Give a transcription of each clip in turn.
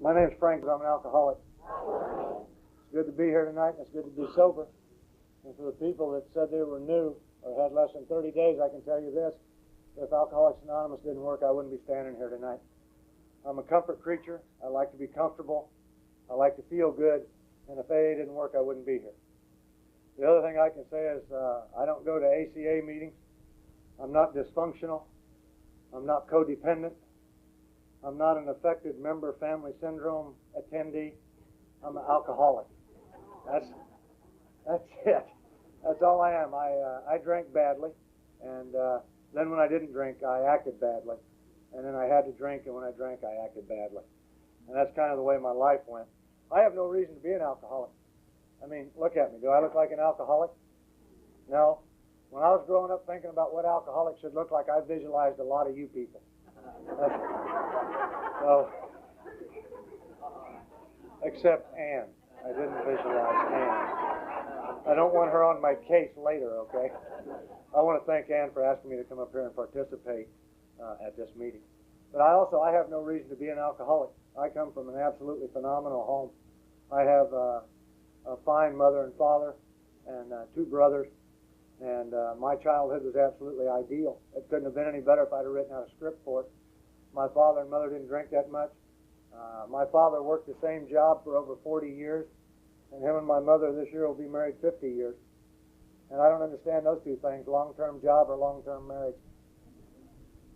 My name's Frank, but I'm an alcoholic. It's good to be here tonight, and it's good to be sober. And for the people that said they were new or had less than 30 days, I can tell you this. If Alcoholics Anonymous didn't work, I wouldn't be standing here tonight. I'm a comfort creature. I like to be comfortable. I like to feel good. And if AA didn't work, I wouldn't be here. The other thing I can say is I don't go to ACA meetings. I'm not dysfunctional. I'm not codependent. I'm not an affected member family syndrome attendee. I'm an alcoholic. That's it. That's all I am. I drank badly, and then when I didn't drink, I acted badly. And then I had to drink, and when I drank, I acted badly. And that's kind of the way my life went. I have no reason to be an alcoholic. I mean, look at me. Do I look like an alcoholic? No. When I was growing up thinking about what alcoholics should look like, I visualized a lot of you people. So, except Ann. I didn't visualize Ann. I don't want her on my case later, okay? I want to thank Ann for asking me to come up here and participate at this meeting. But I have no reason to be an alcoholic. I come from an absolutely phenomenal home. I have a fine mother and father and 2 brothers. And my childhood was absolutely ideal. It couldn't have been any better if I'd have written out a script for it. My father and mother didn't drink that much. My father worked the same job for over 40 years. And him and my mother this year will be married 50 years. And I don't understand those two things, long-term job or long-term marriage.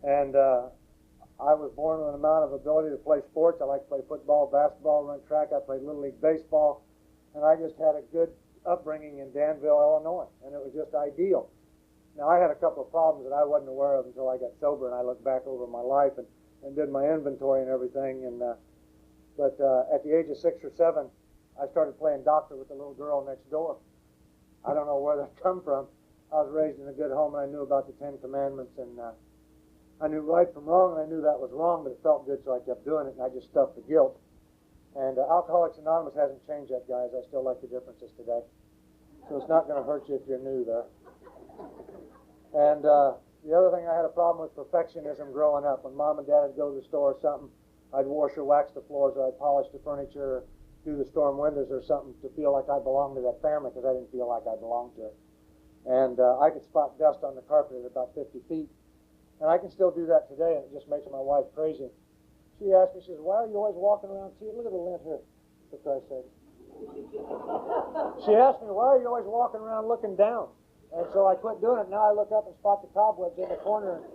And I was born with an amount of ability to play sports. I like to play football, basketball, run track. I played Little League baseball. And I just had a good upbringing in Danville, Illinois. And it was just ideal. Now, I had a couple of problems that I wasn't aware of until I got sober, and I looked back over my life and did my inventory and everything. And But at the age of 6 or 7, I started playing doctor with the little girl next door. I don't know where that come from. I was raised in a good home, and I knew about the 10 Commandments, and I knew right from wrong, and I knew that was wrong, but it felt good, so I kept doing it, and I just stuffed the guilt. And Alcoholics Anonymous hasn't changed that, guys. I still like the differences today. So it's not going to hurt you if you're new there. And the other thing, I had a problem with perfectionism growing up. When Mom and Dad would go to the store or something, I'd wash or wax the floors, or I'd polish the furniture, or do the storm windows or something to feel like I belonged to that family, because I didn't feel like I belonged to it. And I could spot dust on the carpet at about 50 feet. And I can still do that today, and it just makes my wife crazy. She asked me, she says, why are you always walking around? See, look at the lint here, for Christ's sake. She asked me, why are you always walking around looking down? And so I quit doing it. Now I look up and spot the cobwebs in the corner, and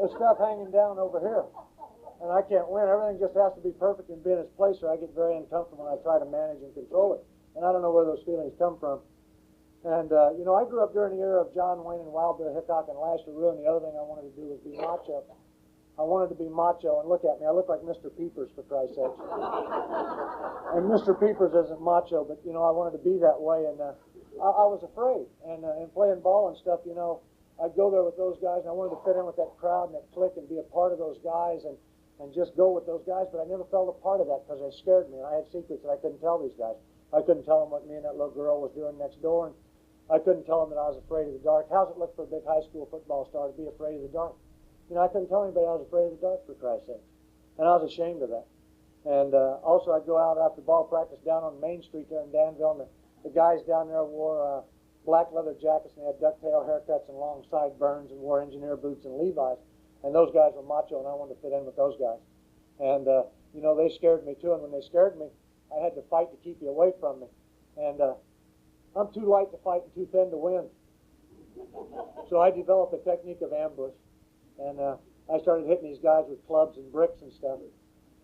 there's stuff hanging down over here. And I can't win. Everything just has to be perfect and be in its place, or I get very uncomfortable when I try to manage and control it. And I don't know where those feelings come from. And, you know, I grew up during the era of John Wayne and Wild Bill Hickok and Lash LaRue, and the other thing I wanted to do was be macho. I wanted to be macho, and look at me. I look like Mr. Peepers, for Christ's sake. And Mr. Peepers isn't macho, but, you know, I wanted to be that way, and I was afraid. And playing ball and stuff, you know, I'd go there with those guys, and I wanted to fit in with that crowd and that clique and be a part of those guys and just go with those guys, but I never felt a part of that because they scared me, and I had secrets that I couldn't tell these guys. I couldn't tell them what me and that little girl was doing next door, and I couldn't tell them that I was afraid of the dark. How's it look for a big high school football star to be afraid of the dark? You know, I couldn't tell anybody I was afraid of the dark, for Christ's sake. And I was ashamed of that. And also, I'd go out after ball practice down on Main Street there in Danville, and the guys down there wore black leather jackets, and they had ducktail haircuts and long sideburns and wore engineer boots and Levi's. And those guys were macho, and I wanted to fit in with those guys. And, you know, they scared me too, and when they scared me, I had to fight to keep you away from me. And I'm too light to fight and too thin to win. So I developed a technique of ambush. And I started hitting these guys with clubs and bricks and stuff.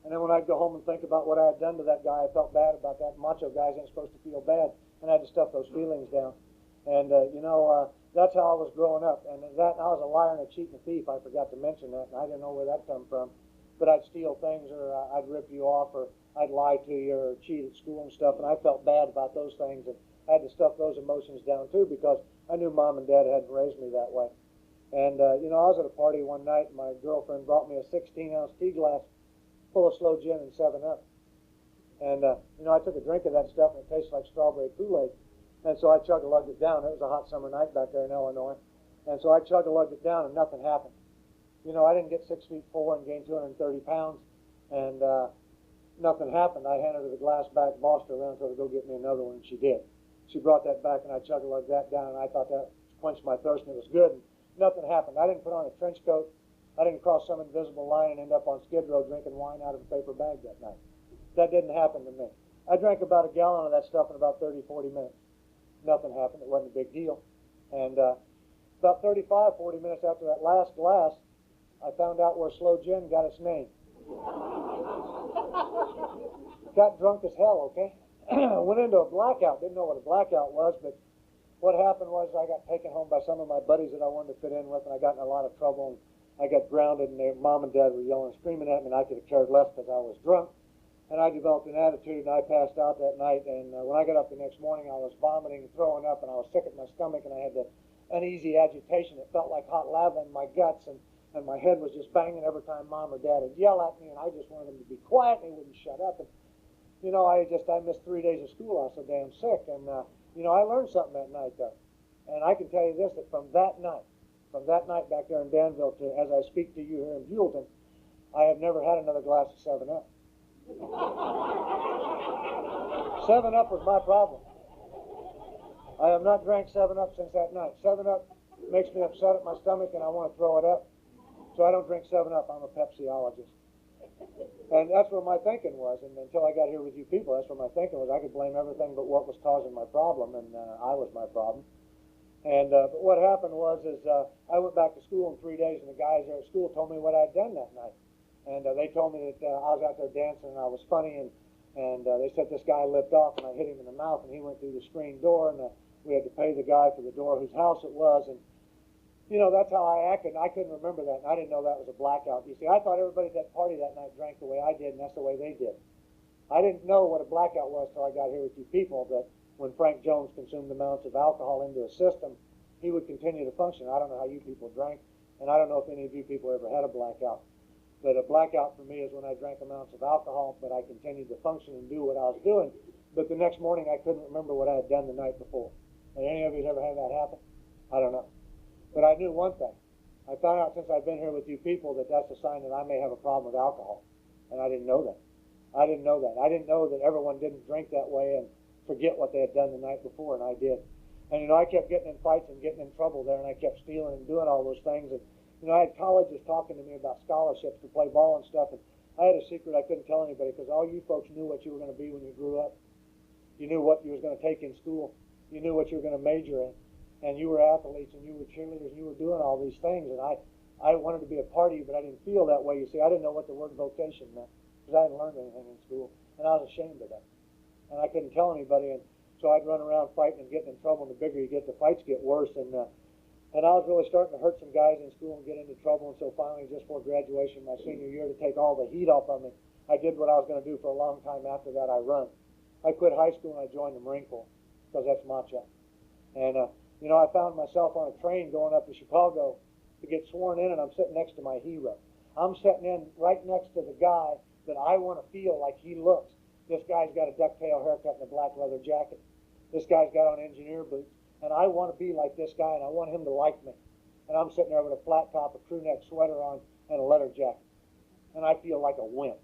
And then when I'd go home and think about what I had done to that guy, I felt bad about that. Macho guys ain't supposed to feel bad. And I had to stuff those feelings down. And, you know, that's how I was growing up. And I was a liar and a cheat and a thief. I forgot to mention that. And I didn't know where that come from. But I'd steal things, or I'd rip you off, or I'd lie to you, or cheat at school and stuff. And I felt bad about those things. And I had to stuff those emotions down, too, because I knew Mom and Dad hadn't raised me that way. And, you know, I was at a party one night, and my girlfriend brought me a 16-ounce tea glass full of slow gin and 7-Up. And, you know, I took a drink of that stuff, and it tasted like strawberry Kool-Aid. And so I chug-a-lugged it down. It was a hot summer night back there in Illinois. And so I chug-a-lugged it down, and nothing happened. You know, I didn't get 6'4" and gain 230 pounds. And, Nothing happened. I handed her the glass back, bossed her around, told her to go get me another one, and she did. She brought that back, and I chugged like that down, and I thought that quenched my thirst, and it was good. And nothing happened. I didn't put on a trench coat. I didn't cross some invisible line and end up on Skid Row drinking wine out of a paper bag that night. That didn't happen to me. I drank about a gallon of that stuff in about 30, 40 minutes. Nothing happened. It wasn't a big deal. And about 35, 40 minutes after that last glass, I found out where Slow Gin got its name. Got drunk as hell, okay? Went into a blackout. Didn't know what a blackout was, but what happened was I got taken home by some of my buddies that I wanted to fit in with, and I got in a lot of trouble, and I got grounded, and their mom and dad were yelling and screaming at me, and I could have cared less because I was drunk. And I developed an attitude, and I passed out that night, and when I got up the next morning, I was vomiting and throwing up, and I was sick at my stomach, and I had the uneasy agitation. It felt like hot lava in my guts, and my head was just banging every time Mom or Dad would yell at me, and I just wanted them to be quiet, and they wouldn't shut up. And, you know, I missed 3 days of school. I was so damn sick, and, you know, I learned something that night, though. And I can tell you this, that from that night back there in Danville to as I speak to you here in Buellton, I have never had another glass of 7-Up. 7-Up was my problem. I have not drank 7-Up since that night. 7-Up makes me upset at my stomach and I want to throw it up. So I don't drink 7-Up. I'm a Pepsiologist. And that's where my thinking was. And until I got here with you people, that's where my thinking was. I could blame everything but what was causing my problem, and I was my problem. And but what happened was I went back to school in 3 days, and the guys there at school told me what I'd done that night. And they told me that I was out there dancing and I was funny, and they said this guy lipped off and I hit him in the mouth, and he went through the screen door, and we had to pay the guy for the door whose house it was. And you know, that's how I acted, and I couldn't remember that, and I didn't know that was a blackout. You see, I thought everybody at that party that night drank the way I did, and that's the way they did. I didn't know what a blackout was till I got here with you people, that when Frank Jones consumed amounts of alcohol into a system, he would continue to function. I don't know how you people drank, and I don't know if any of you people ever had a blackout. But a blackout for me is when I drank amounts of alcohol, but I continued to function and do what I was doing. But the next morning, I couldn't remember what I had done the night before. Have any of you ever had that happen? I don't know. But I knew one thing. I found out since I've been here with you people that that's a sign that I may have a problem with alcohol. And I didn't know that. I didn't know that. I didn't know that everyone didn't drink that way and forget what they had done the night before, and I did. And, you know, I kept getting in fights and getting in trouble there, and I kept stealing and doing all those things. And, you know, I had colleges talking to me about scholarships to play ball and stuff, and I had a secret I couldn't tell anybody because all you folks knew what you were going to be when you grew up. You knew what you was going to take in school. You knew what you were going to major in. And you were athletes, and you were cheerleaders, and you were doing all these things. And I wanted to be a part of you, but I didn't feel that way. You see, I didn't know what the word vocation meant because I hadn't learned anything in school, and I was ashamed of that. And I couldn't tell anybody, and so I'd run around fighting and getting in trouble, and the bigger you get, the fights get worse. And I was really starting to hurt some guys in school and get into trouble, and so finally, just before graduation, my senior year, to take all the heat off of me, I did what I was going to do for a long time after that. I run. I quit high school and I joined the Marine Corps because that's macho. And, you know, I found myself on a train going up to Chicago to get sworn in, and I'm sitting next to my hero. I'm sitting in right next to the guy that I want to feel like he looks. This guy's got a ducktail haircut and a black leather jacket. This guy's got on engineer boots. And I want to be like this guy, and I want him to like me. And I'm sitting there with a flat top, a crew neck sweater on, and a leather jacket. And I feel like a wimp.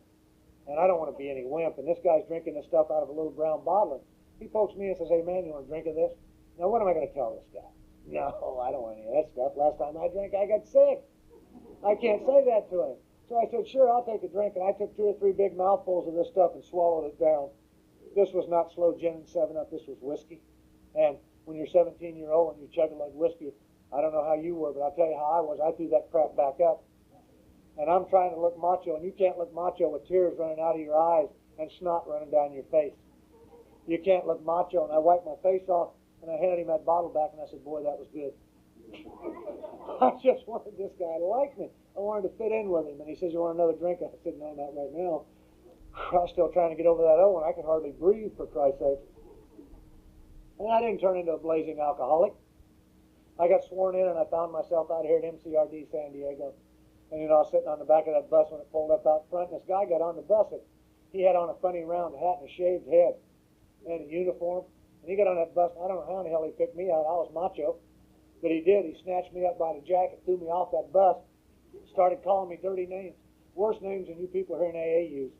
And I don't want to be any wimp. And this guy's drinking this stuff out of a little brown bottle. And he pokes me and says, "Hey, man, you want a drink of this?" Now, what am I going to tell this guy? No, I don't want any of that stuff. Last time I drank, I got sick. I can't say that to him. So I said, "Sure, I'll take a drink." And I took 2 or 3 big mouthfuls of this stuff and swallowed it down. This was not slow gin and 7-Up. This was whiskey. And when you're 17-year-old and you chug it like whiskey, I don't know how you were, but I'll tell you how I was. I threw that crap back up. And I'm trying to look macho, and you can't look macho with tears running out of your eyes and snot running down your face. You can't look macho. And I wiped my face off, and I handed him that bottle back, and I said, "Boy, that was good." I just wanted this guy to like me. I wanted to fit in with him. And he says, "You want another drink?" I said, "No, not right now." I was still trying to get over that O, and I could hardly breathe, for Christ's sake. And I didn't turn into a blazing alcoholic. I got sworn in, and I found myself out here at MCRD San Diego. And, you know, I was sitting on the back of that bus when it pulled up out front, and this guy got on the bus, and he had on a funny round hat and a shaved head and a uniform. And he got on that bus, and I don't know how in the hell he picked me out. I was macho. But he did. He snatched me up by the jacket, threw me off that bus, started calling me dirty names. Worse names than you people here in AA use.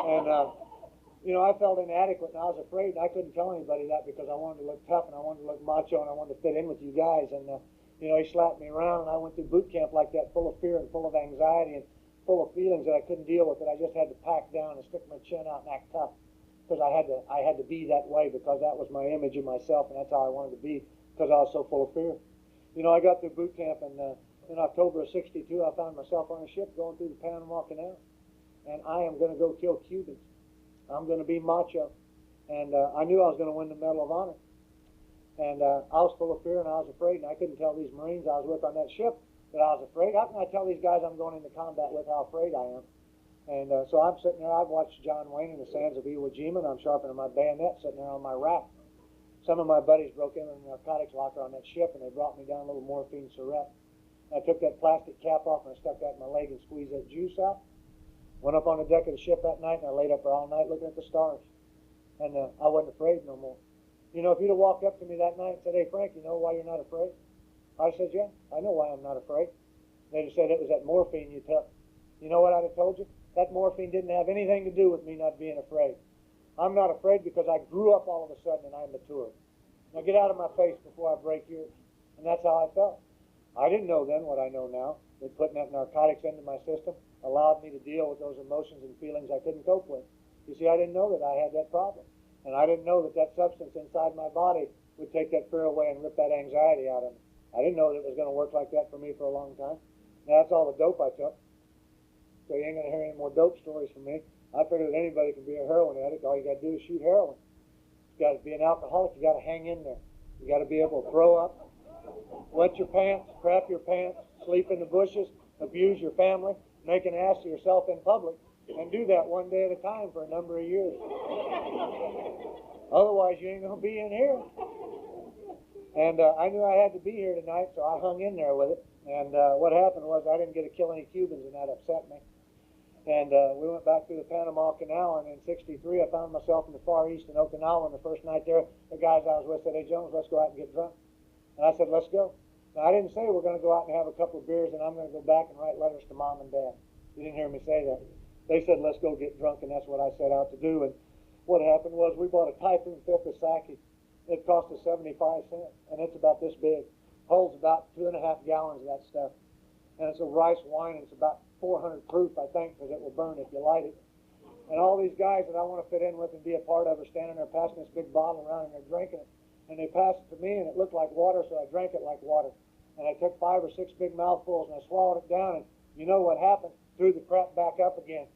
And, I felt inadequate and I was afraid, and I couldn't tell anybody that because I wanted to look tough and I wanted to look macho and I wanted to fit in with you guys. And, he slapped me around and I went through boot camp like that, full of fear and full of anxiety and full of feelings that I couldn't deal with, that I just had to pack down and stick my chin out and act tough because I had to be that way because that was my image of myself and that's how I wanted to be because I was so full of fear. I got through boot camp and in October of '62, I found myself on a ship going through the Panama Canal, and I am going to go kill Cubans. I'm going to be macho, and I knew I was going to win the Medal of Honor. And I was full of fear and I was afraid, and I couldn't tell these Marines I was with on that ship that I was afraid. How can I tell these guys I'm going into combat with how afraid I am? And so I'm sitting there. I've watched John Wayne in the Sands of Iwo Jima, and I'm sharpening my bayonet sitting there on my rack. Some of my buddies broke in the narcotics locker on that ship, and they brought me down a little morphine syrup. I took that plastic cap off and I stuck that in my leg and squeezed that juice out. Went up on the deck of the ship that night, and I laid up there all night looking at the stars. And I wasn't afraid no more. If you'd have walked up to me that night and said, "Hey, Frank, you know why you're not afraid?" I said, "Yeah, I know why I'm not afraid." They'd have said it was that morphine you took. You know what I'd have told you? That morphine didn't have anything to do with me not being afraid. I'm not afraid because I grew up all of a sudden and I matured. Now get out of my face before I break yours. And that's how I felt. I didn't know then what I know now, that putting that narcotics into my system allowed me to deal with those emotions and feelings I couldn't cope with. You see, I didn't know that I had that problem. And I didn't know that that substance inside my body would take that fear away and rip that anxiety out of me. I didn't know that it was going to work like that for me for a long time. Now, that's all the dope I took. So you ain't going to hear any more dope stories from me. I figured that anybody can be a heroin addict. All you got to do is shoot heroin. You got to be an alcoholic. You got to hang in there. You got to be able to throw up, wet your pants, crap your pants, sleep in the bushes, abuse your family, make an ass of yourself in public, and do that one day at a time for a number of years. Otherwise, you ain't going to be in here. And I knew I had to be here tonight, so I hung in there with it. And what happened was I didn't get to kill any Cubans, and that upset me. And we went back through the Panama Canal, and in '63, I found myself in the Far East in Okinawa. And the first night there, the guys I was with said, "Hey, Jones, let's go out and get drunk." And I said, "Let's go." Now, I didn't say we're going to go out and have a couple of beers, and I'm going to go back and write letters to Mom and Dad. You didn't hear me say that. They said, "Let's go get drunk," and that's what I set out to do. And what happened was we bought a Typhoon fifth of sake. It cost us 75 cents, and it's about this big. Holds about 2.5 gallons of that stuff. And it's a rice wine, and it's about 400 proof, I think, because it will burn if you light it. And all these guys that I want to fit in with and be a part of are standing there passing this big bottle around, and they're drinking it. And they passed it to me, and it looked like water, so I drank it like water. And I took 5 or 6 big mouthfuls, and I swallowed it down, and you know what happened? Threw the crap back up again.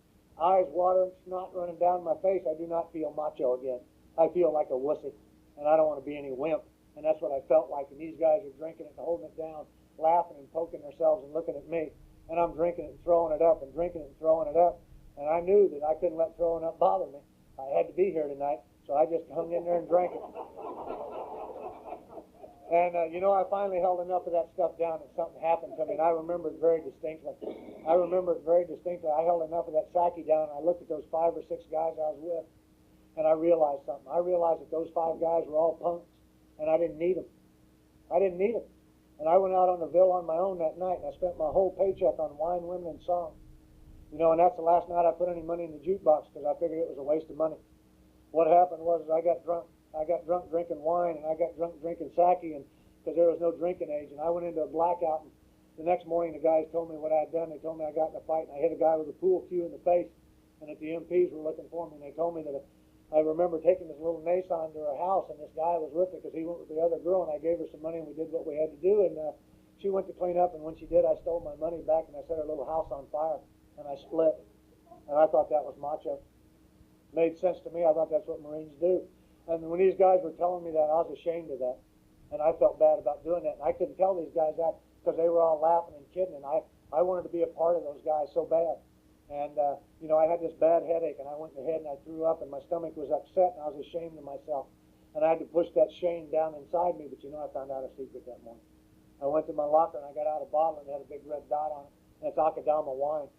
Eyes watering, snot running down my face. I do not feel macho again. I feel like a wussy, and I don't want to be any wimp. And that's what I felt like. And these guys are drinking it and holding it down, laughing and poking themselves and looking at me. And I'm drinking it and throwing it up and drinking it and throwing it up. And I knew that I couldn't let throwing up bother me. I had to be here tonight, so I just hung in there and drank it. And, I finally held enough of that stuff down and something happened to me. And I remember it very distinctly. I held enough of that sake down, and I looked at those 5 or 6 guys I was with, and I realized something. I realized that those 5 guys were all punks, and I didn't need them. And I went out on the Ville on my own that night, and I spent my whole paycheck on wine, women, and song. And that's the last night I put any money in the jukebox because I figured it was a waste of money. What happened was I got drunk. I got drunk drinking wine, and I got drunk drinking sake, and because there was no drinking age. And I went into a blackout, and the next morning the guys told me what I had done. They told me I got in a fight, and I hit a guy with a pool cue in the face, and that the MPs were looking for me. And they told me that I remember taking this little Nissan to her house, and this guy was with her because he went with the other girl, and I gave her some money, and we did what we had to do. And she went to clean up, and when she did, I stole my money back, and I set her little house on fire, and I split. And I thought that was macho. Made sense to me. I thought that's what Marines do. And when these guys were telling me that, I was ashamed of that. And I felt bad about doing that. And I couldn't tell these guys that because they were all laughing and kidding. And I wanted to be a part of those guys so bad. And, I had this bad headache, and I went in the head and I threw up, and my stomach was upset, and I was ashamed of myself. And I had to push that shame down inside me. But, I found out a secret that morning. I went to my locker, and I got out a bottle, and it had a big red dot on it. And it's Akadama wine.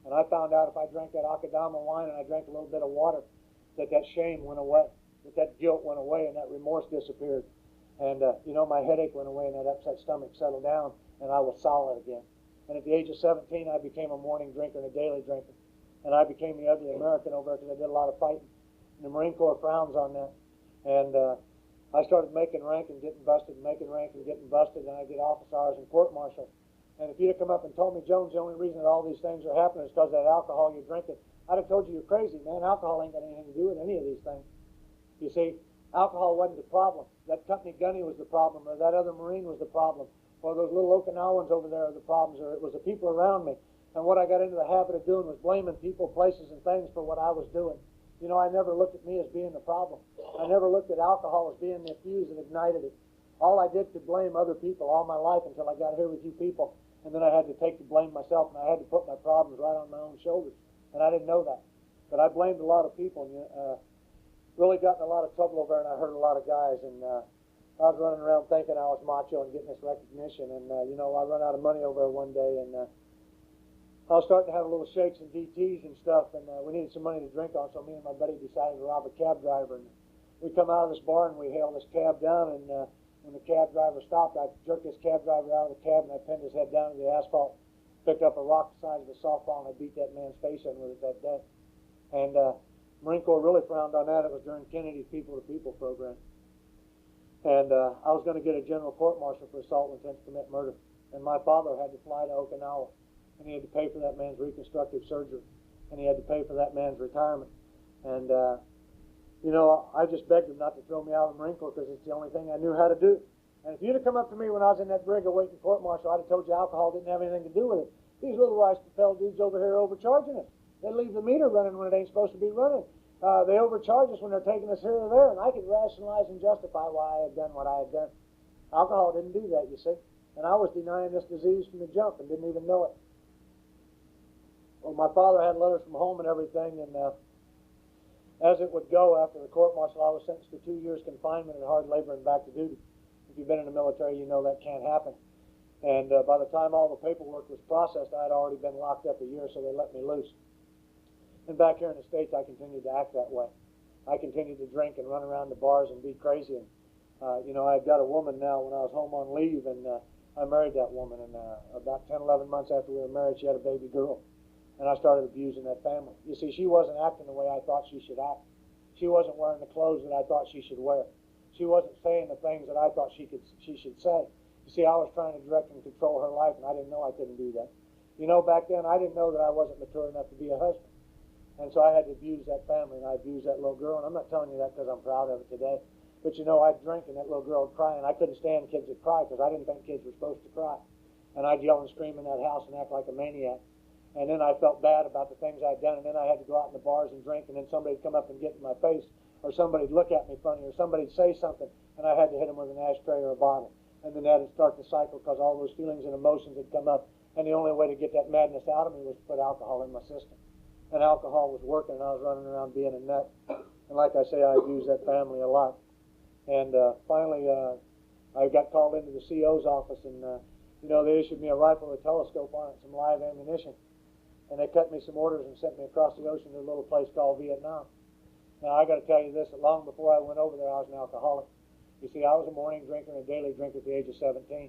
And I found out if I drank that Akadama wine and I drank a little bit of water, that shame went away, that guilt went away, and that remorse disappeared. And, my headache went away, and that upset stomach settled down, and I was solid again. And at the age of 17, I became a morning drinker and a daily drinker. and I became the ugly American over there because I did a lot of fighting. And the Marine Corps frowns on that. And I started making rank and getting busted, making rank and getting busted, and I get office hours and court-martial. And if you'd have come up and told me, Jones, the only reason that all these things are happening is because of that alcohol you're drinking, I'd have told you you're crazy, man. Alcohol ain't got anything to do with any of these things. You see, alcohol wasn't the problem. That company gunny was the problem, or that other Marine was the problem, or those little Okinawans over there are the problems, or it was the people around me. And what I got into the habit of doing was blaming people, places, and things for what I was doing. You know, I never looked at me as being the problem. I never looked at alcohol as being the fuse that ignited it. All I did could blame other people all my life until I got here with you people. And then I had to take the blame myself, and I had to put my problems right on my own shoulders. And I didn't know that. But I blamed a lot of people, and really got in a lot of trouble over there, and I hurt a lot of guys. And I was running around thinking I was macho and getting this recognition. And, you know, I run out of money over there one day, and I was starting to have a little shakes and DTs and stuff, and we needed some money to drink on, so me and my buddy decided to rob a cab driver. And we come out of this bar, and we hail this cab down, and when the cab driver stopped, I jerked this cab driver out of the cab, and I pinned his head down to the asphalt, picked up a rock the size of a softball, and I beat that man's face in with it that day. And Marine Corps really frowned on that. It was during Kennedy's People-to-People program. And I was going to get a general court-martial for assault with intent to commit murder. And my father had to fly to Okinawa, and he had to pay for that man's reconstructive surgery, and he had to pay for that man's retirement. And you know, I just begged him not to throw me out of the Marine Corps because it's the only thing I knew how to do. And if you'd have come up to me when I was in that brig awaiting court-martial, I'd have told you alcohol didn't have anything to do with it. These little rice-propelled dudes over here are overcharging us. They leave the meter running when it ain't supposed to be running. They overcharge us when they're taking us here or there, and I could rationalize and justify why I had done what I had done. Alcohol didn't do that, you see. And I was denying this disease from the jump and didn't even know it. Well, my father had letters from home and everything, and as it would go after the court-martial, I was sentenced to 2 years confinement and hard labor and back to duty. If you've been in the military, you know that can't happen. And by the time all the paperwork was processed, I had already been locked up a year, so they let me loose. And back here in the States, I continued to act that way. I continued to drink and run around the bars and be crazy. And, you know, I've got a woman now when I was home on leave, and I married that woman. And about 10, 11 months after we were married, she had a baby girl. And I started abusing that family. You see, she wasn't acting the way I thought she should act. She wasn't wearing the clothes that I thought she should wear. She wasn't saying the things that I thought she should say. You see, I was trying to direct and control her life, and I didn't know I couldn't do that. You know, back then, I didn't know that I wasn't mature enough to be a husband. And so I had to abuse that family, and I abused that little girl. And I'm not telling you that because I'm proud of it today. But, you know, I'd drink, and that little girl would cry, and I couldn't stand kids that cry because I didn't think kids were supposed to cry. And I'd yell and scream in that house and act like a maniac. And then I felt bad about the things I'd done, and then I had to go out in the bars and drink, and then somebody'd come up and get in my face, or somebody'd look at me funny, or somebody'd say something, and I had to hit them with an ashtray or a bottle. And then that'd start the cycle because all those feelings and emotions had come up, and the only way to get that madness out of me was to put alcohol in my system. And alcohol was working, and I was running around being a nut. And like I say, I abused that family a lot. And finally, I got called into the CO's office, and you know, they issued me a rifle with a telescope on it, some live ammunition. And they cut me some orders and sent me across the ocean to a little place called Vietnam. Now, I got to tell you this, that long before I went over there, I was an alcoholic. You see, I was a morning drinker and a daily drinker at the age of 17.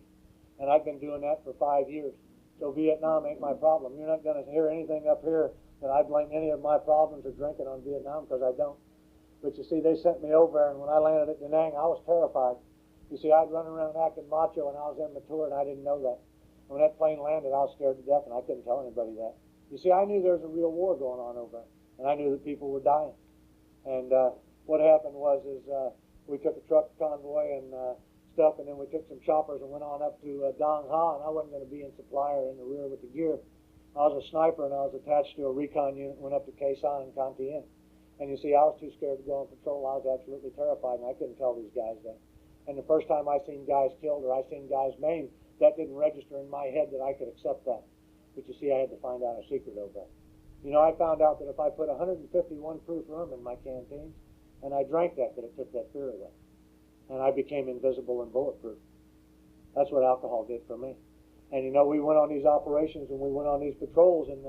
And I've been doing that for 5 years. So Vietnam ain't my problem. You're not going to hear anything up here that I blame any of my problems or drinking on Vietnam, because I don't. But you see, they sent me over, and when I landed at Da Nang, I was terrified. You see, I'd run around acting macho, and I was immature, and I didn't know that. And when that plane landed, I was scared to death, and I couldn't tell anybody that. You see, I knew there was a real war going on over there, and I knew that people were dying. And what happened was we took a truck convoy and stuff, and then we took some choppers and went on up to Dong Ha, and I wasn't going to be in supply or in the rear with the gear. I was a sniper, and I was attached to a recon unit and went up to Khe Sanh and Con Tien. And you see, I was too scared to go on patrol. I was absolutely terrified, and I couldn't tell these guys that. And the first time I seen guys killed or I seen guys maimed, that didn't register in my head that I could accept that. But you see, I had to find out a secret over that. You know, I found out that if I put 151 proof rum in my canteens, and I drank that it took that fear away. And I became invisible and bulletproof. That's what alcohol did for me. And, you know, we went on these operations and we went on these patrols, and,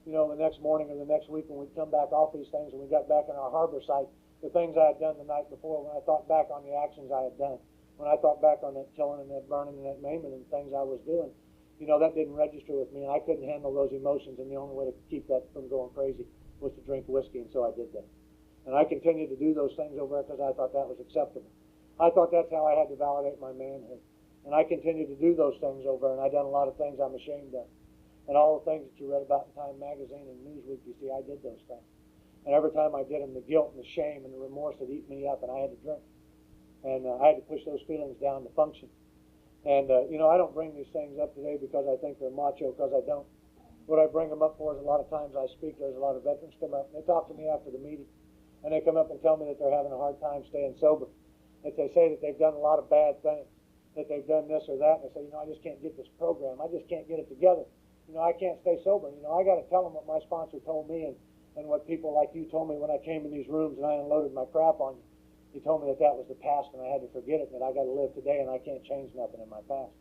you know, the next morning or the next week when we'd come back off these things and we got back in our harbor site, the things I had done the night before, when I thought back on the actions I had done, when I thought back on that killing and that burning and that maiming and things I was doing, you know, that didn't register with me, and I couldn't handle those emotions, and the only way to keep that from going crazy was to drink whiskey, and so I did that. And I continued to do those things over there because I thought that was acceptable. I thought that's how I had to validate my manhood. And I continued to do those things over, and I done a lot of things I'm ashamed of. And all the things that you read about in Time Magazine and Newsweek, you see, I did those things. And every time I did them, the guilt and the shame and the remorse would eat me up, and I had to drink. And I had to push those feelings down to function. And, you know, I don't bring these things up today because I think they're macho, because I don't. What I bring them up for is a lot of times I speak, there's a lot of veterans come up, and they talk to me after the meeting. And they come up and tell me that they're having a hard time staying sober. That they say that they've done a lot of bad things, that they've done this or that. And they say, you know, I just can't get this program. I just can't get it together. You know, I can't stay sober. You know, I got to tell them what my sponsor told me and what people like you told me when I came in these rooms and I unloaded my crap on you. He told me that that was the past and I had to forget it, and that I got to live today and I can't change nothing in my past.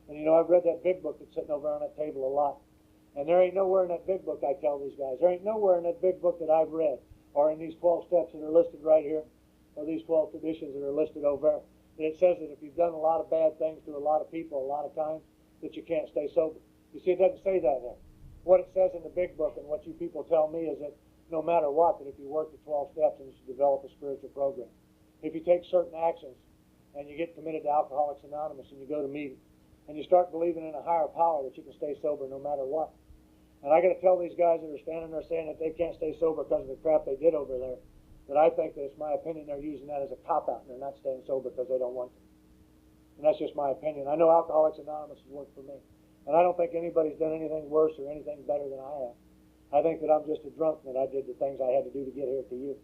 And, you know, I've read that big book that's sitting over on that table a lot. And there ain't nowhere in that big book, I tell these guys, there ain't nowhere in that big book that I've read or in these 12 steps that are listed right here, or these 12 traditions that are listed over there, that it says that if you've done a lot of bad things to a lot of people a lot of times, that you can't stay sober. You see, it doesn't say that there. What it says in the big book and what you people tell me is that no matter what, that if you work the 12 steps and you should develop a spiritual program, if you take certain actions and you get committed to Alcoholics Anonymous and you go to meetings and you start believing in a higher power, that you can stay sober no matter what. And I got to tell these guys that are standing there saying that they can't stay sober because of the crap they did over there, that I think that it's my opinion they're using that as a cop-out and they're not staying sober because they don't want to. And that's just my opinion. I know Alcoholics Anonymous has worked for me. And I don't think anybody's done anything worse or anything better than I have. I think that I'm just a drunk and that I did the things I had to do to get here to you.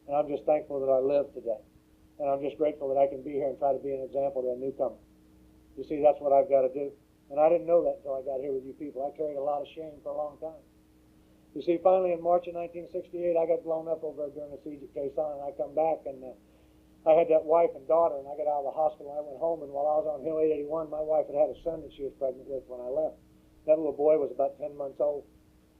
And I'm just thankful that I live today. And I'm just grateful that I can be here and try to be an example to a newcomer. You see, that's what I've got to do. And I didn't know that until I got here with you people. I carried a lot of shame for a long time. You see, finally in March of 1968, I got blown up over during the siege at Quezon, and I come back, and I had that wife and daughter, and I got out of the hospital, and I went home, and while I was on Hill 881, my wife had had a son that she was pregnant with when I left. That little boy was about 10 months old.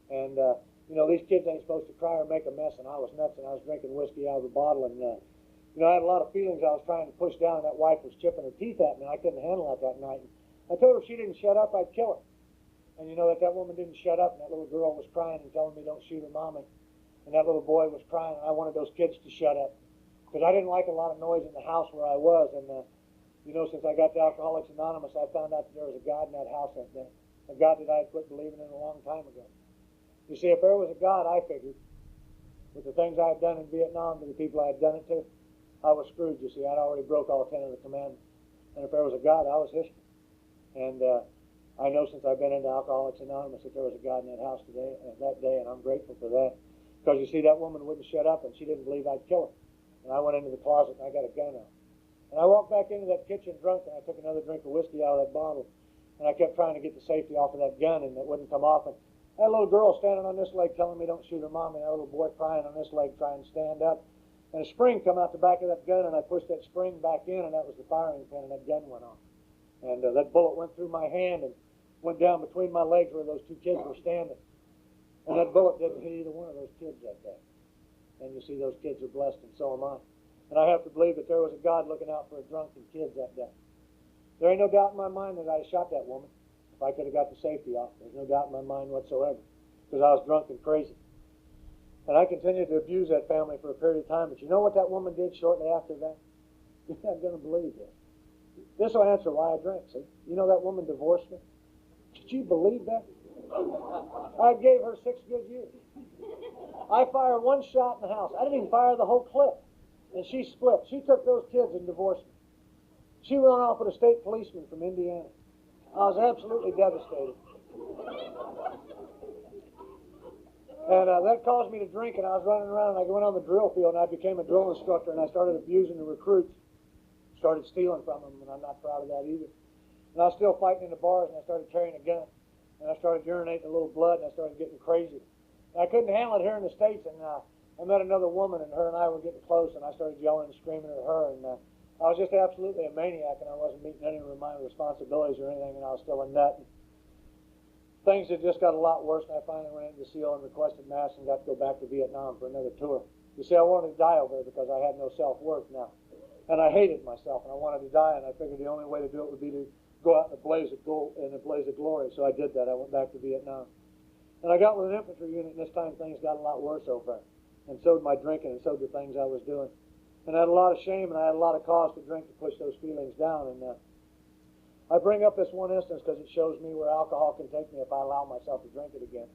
And, you know, these kids ain't supposed to cry or make a mess, and I was nuts, and I was drinking whiskey out of the bottle, and, you know, I had a lot of feelings I was trying to push down, and that wife was chipping her teeth at me, and I couldn't handle that night. I told her if she didn't shut up, I'd kill her. And you know that woman didn't shut up, and that little girl was crying and telling me don't shoot her mommy. And that little boy was crying, and I wanted those kids to shut up. Because I didn't like a lot of noise in the house where I was. And, you know, since I got to Alcoholics Anonymous, I found out that there was a God in that house that day. A God that I had quit believing in a long time ago. You see, if there was a God, I figured, with the things I had done in Vietnam to the people I had done it to, I was screwed, you see. I'd already broke all 10 of the commandments. And if there was a God, I was history. And I know since I've been into Alcoholics Anonymous that there was a God in that house today, that day, and I'm grateful for that. Because you see, that woman wouldn't shut up, and she didn't believe I'd kill her. And I went into the closet, and I got a gun out. And I walked back into that kitchen drunk, and I took another drink of whiskey out of that bottle. And I kept trying to get the safety off of that gun, and it wouldn't come off. And that little girl standing on this leg telling me don't shoot her mom, and that little boy crying on this leg trying to stand up. And a spring come out the back of that gun, and I pushed that spring back in, and that was the firing pin, and that gun went off. And that bullet went through my hand and went down between my legs where those two kids were standing. And that bullet didn't hit either one of those kids that day. And you see, those kids are blessed, and so am I. And I have to believe that there was a God looking out for a drunk and kids that day. There ain't no doubt in my mind that I shot that woman if I could have got the safety off. There's no doubt in my mind whatsoever, because I was drunk and crazy. And I continued to abuse that family for a period of time. But you know what that woman did shortly after that? You're not going to believe this. This will answer why I drink, see? You know that woman divorced me? Did you believe that? I gave her 6 good years. I fired 1 shot in the house. I didn't even fire the whole clip. And she split. She took those kids and divorced me. She went off with a state policeman from Indiana. I was absolutely devastated. And that caused me to drink, and I was running around, and I went on the drill field, and I became a drill instructor, and I started abusing the recruits. Started stealing from them, and I'm not proud of that either. And I was still fighting in the bars, and I started carrying a gun. And I started urinating a little blood, and I started getting crazy. And I couldn't handle it here in the States, and I met another woman, and her and I were getting close, and I started yelling and screaming at her, and I was just absolutely a maniac, and I wasn't meeting any of my responsibilities or anything, and I was still a nut. And things had just got a lot worse, and I finally went into the SEAL and requested Mass and got to go back to Vietnam for another tour. You see, I wanted to die over there because I had no self-worth now. And I hated myself, and I wanted to die, and I figured the only way to do it would be to go out in a blaze of glory. So I did that. I went back to Vietnam. And I got with an infantry unit, and this time things got a lot worse over there. And so did my drinking, and so did the things I was doing. And I had a lot of shame, and I had a lot of cause to drink to push those feelings down. And I bring up this one instance because it shows me where alcohol can take me if I allow myself to drink it again.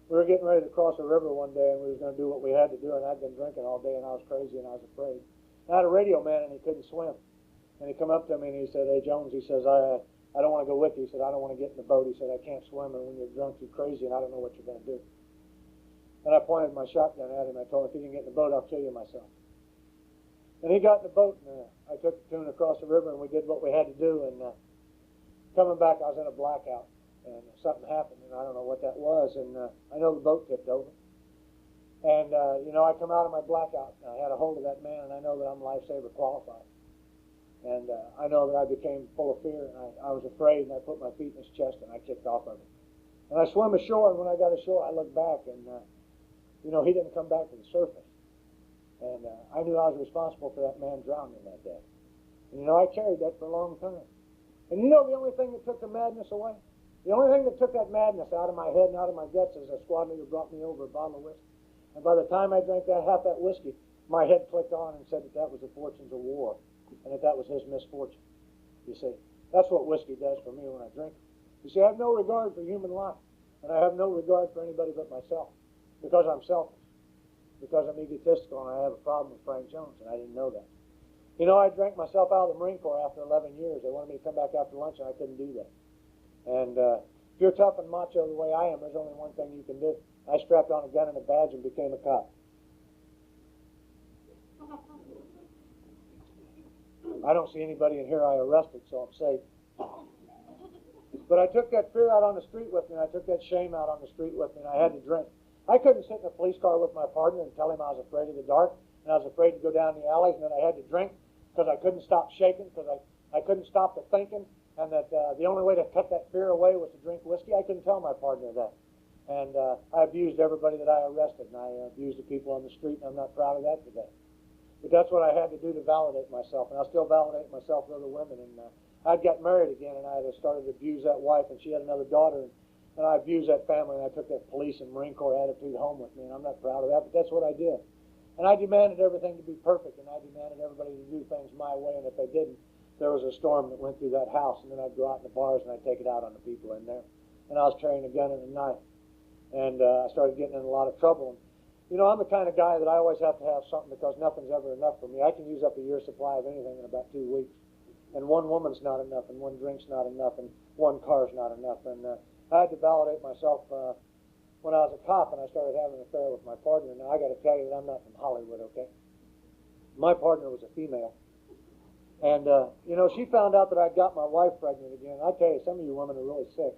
We were getting ready to cross a river one day, and we was going to do what we had to do, and I'd been drinking all day, and I was crazy, and I was afraid. I had a radio man, and he couldn't swim. And he come up to me, and he said, "Hey, Jones," he says, I don't want to go with you. He said, "I don't want to get in the boat." He said, "I can't swim, and when you're drunk, you're crazy, and I don't know what you're going to do." And I pointed my shotgun at him. I told him, "If you can get in the boat, I'll kill you myself." And he got in the boat, and I took the tune across the river, and we did what we had to do. And coming back, I was in a blackout, and something happened, and I don't know what that was. And I know the boat tipped over. And, I come out of my blackout, and I had a hold of that man, and I know that I'm lifesaver qualified. And I know that I became full of fear, and I was afraid, and I put my feet in his chest, and I kicked off of him. And I swam ashore, and when I got ashore, I looked back, and, he didn't come back to the surface. And I knew I was responsible for that man drowning that day. And, I carried that for a long time. And the only thing that took the madness away? The only thing that took that madness out of my head and out of my guts is a squad leader brought me over a bottle of whiskey. And by the time I drank half that whiskey, my head clicked on and said that was the fortunes of war, and that was his misfortune. You see, that's what whiskey does for me when I drink it. You see, I have no regard for human life, and I have no regard for anybody but myself, because I'm selfish, because I'm egotistical, and I have a problem with Frank Jones, and I didn't know that. I drank myself out of the Marine Corps after 11 years. They wanted me to come back after lunch, and I couldn't do that. And if you're tough and macho the way I am, there's only one thing you can do. I strapped on a gun and a badge and became a cop. I don't see anybody in here I arrested, so I'm safe. But I took that fear out on the street with me, and I took that shame out on the street with me, and I had to drink. I couldn't sit in a police car with my partner and tell him I was afraid of the dark, and I was afraid to go down the alleys, and that I had to drink because I couldn't stop shaking, because I couldn't stop the thinking, and that the only way to cut that fear away was to drink whiskey. I couldn't tell my partner that. And I abused everybody that I arrested, and I abused the people on the street, and I'm not proud of that today. But that's what I had to do to validate myself, and I still validate myself with other women. And I'd got married again, and I had started to abuse that wife, and she had another daughter, and I abused that family, and I took that police and Marine Corps attitude home with me, and I'm not proud of that, but that's what I did. And I demanded everything to be perfect, and I demanded everybody to do things my way, and if they didn't, there was a storm that went through that house, and then I'd go out in the bars, and I'd take it out on the people in there. And I was carrying a gun and a knife, and I started getting in a lot of trouble. And, I'm the kind of guy that I always have to have something because nothing's ever enough for me. I can use up a year's supply of anything in about 2 weeks. And one woman's not enough, and one drink's not enough, and one car's not enough. And I had to validate myself when I was a cop, and I started having an affair with my partner. Now, I got to tell you that I'm not from Hollywood, okay? My partner was a female. And, she found out that I got my wife pregnant again. I tell you, some of you women are really sick.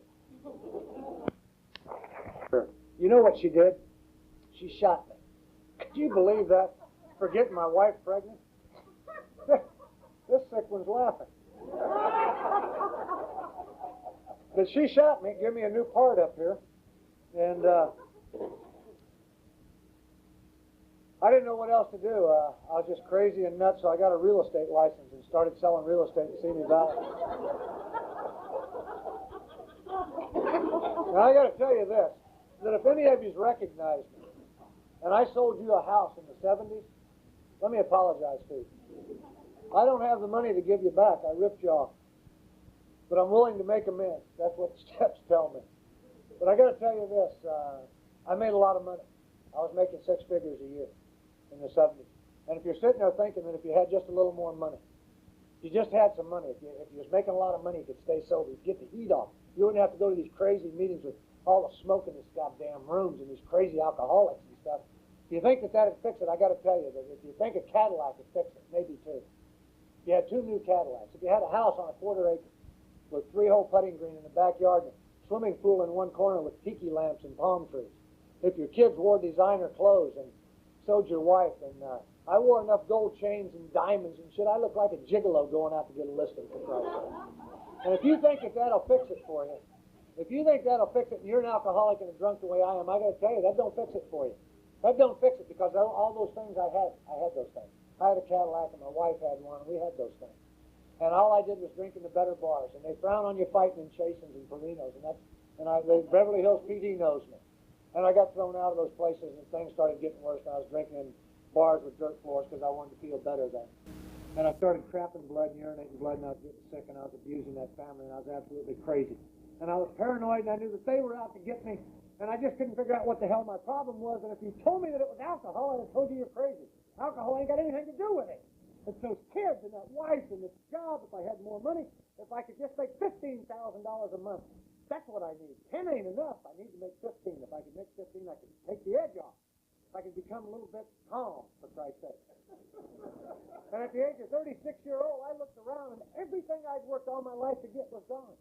You know what she did? She shot me. Could you believe that? For getting my wife pregnant? This sick one's laughing. But she shot me, give me a new part up here. And I didn't know what else to do. I was just crazy and nuts, so I got a real estate license and started selling real estate in Simi Valley. Now, I got to tell you this, that if any of you recognize me, and I sold you a house in the 70s, let me apologize to you. I don't have the money to give you back. I ripped you off. But I'm willing to make amends. That's what the steps tell me. But I got to tell you this, I made a lot of money. I was making 6 figures a year in the 70s. And if you're sitting there thinking that if you had just a little more money, if you just had some money, if you was making a lot of money, you could stay sober, you'd get the heat off. You wouldn't have to go to these crazy meetings with all the smoke in these goddamn rooms and these crazy alcoholics and stuff. If you think that that'd fix it, I got to tell you that if you think a Cadillac would fix it, maybe 2. If you had 2 new Cadillacs, if you had a house on a 1/4 acre with 3-hole putting green in the backyard and a swimming pool in one corner with tiki lamps and palm trees, if your kids wore designer clothes and so'd your wife, and I wore enough gold chains and diamonds and shit, I looked like a gigolo going out to get a listing for Christ's sake. And if you think that that'll fix it for you, if you think that'll fix it and you're an alcoholic and a drunk the way I am, I got to tell you, that don't fix it for you. That don't fix it because all those things I had those things. I had a Cadillac and my wife had one, and we had those things. And all I did was drink in the better bars. And they frown on you fighting in Chasen's and Perinos. The Beverly Hills PD knows me. And I got thrown out of those places, and things started getting worse. And I was drinking in bars with dirt floors because I wanted to feel better then. And I started crapping blood and urinating blood, and I was getting sick, and I was abusing that family, and I was absolutely crazy. And I was paranoid, and I knew that they were out to get me, and I just couldn't figure out what the hell my problem was. And if you told me that it was alcohol, I'd have told you you're crazy. Alcohol ain't got anything to do with it. It's those kids and that wife and this job. If I had more money, if I could just make $15,000 a month, that's what I need. 10 ain't enough. I need to make 15. If I could make 15, I could take the edge off. If I could become a little bit calm, for Christ's sake. And at the age of 36-year-old, I looked around, and everything I'd worked all my life to get was gone.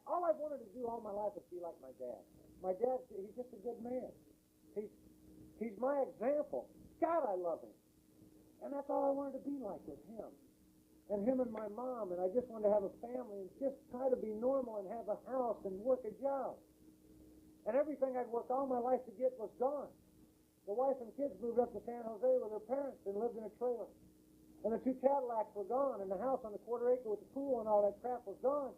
All I wanted to do all my life was be like my dad. My dad, he's just a good man. He's my example. God, I love him. And that's all I wanted to be like with him. And him and my mom, and I just wanted to have a family and just try to be normal and have a house and work a job. And everything I'd worked all my life to get was gone. The wife and kids moved up to San Jose with their parents and lived in a trailer. And the 2 Cadillacs were gone, and the house on the quarter acre with the pool and all that crap was gone.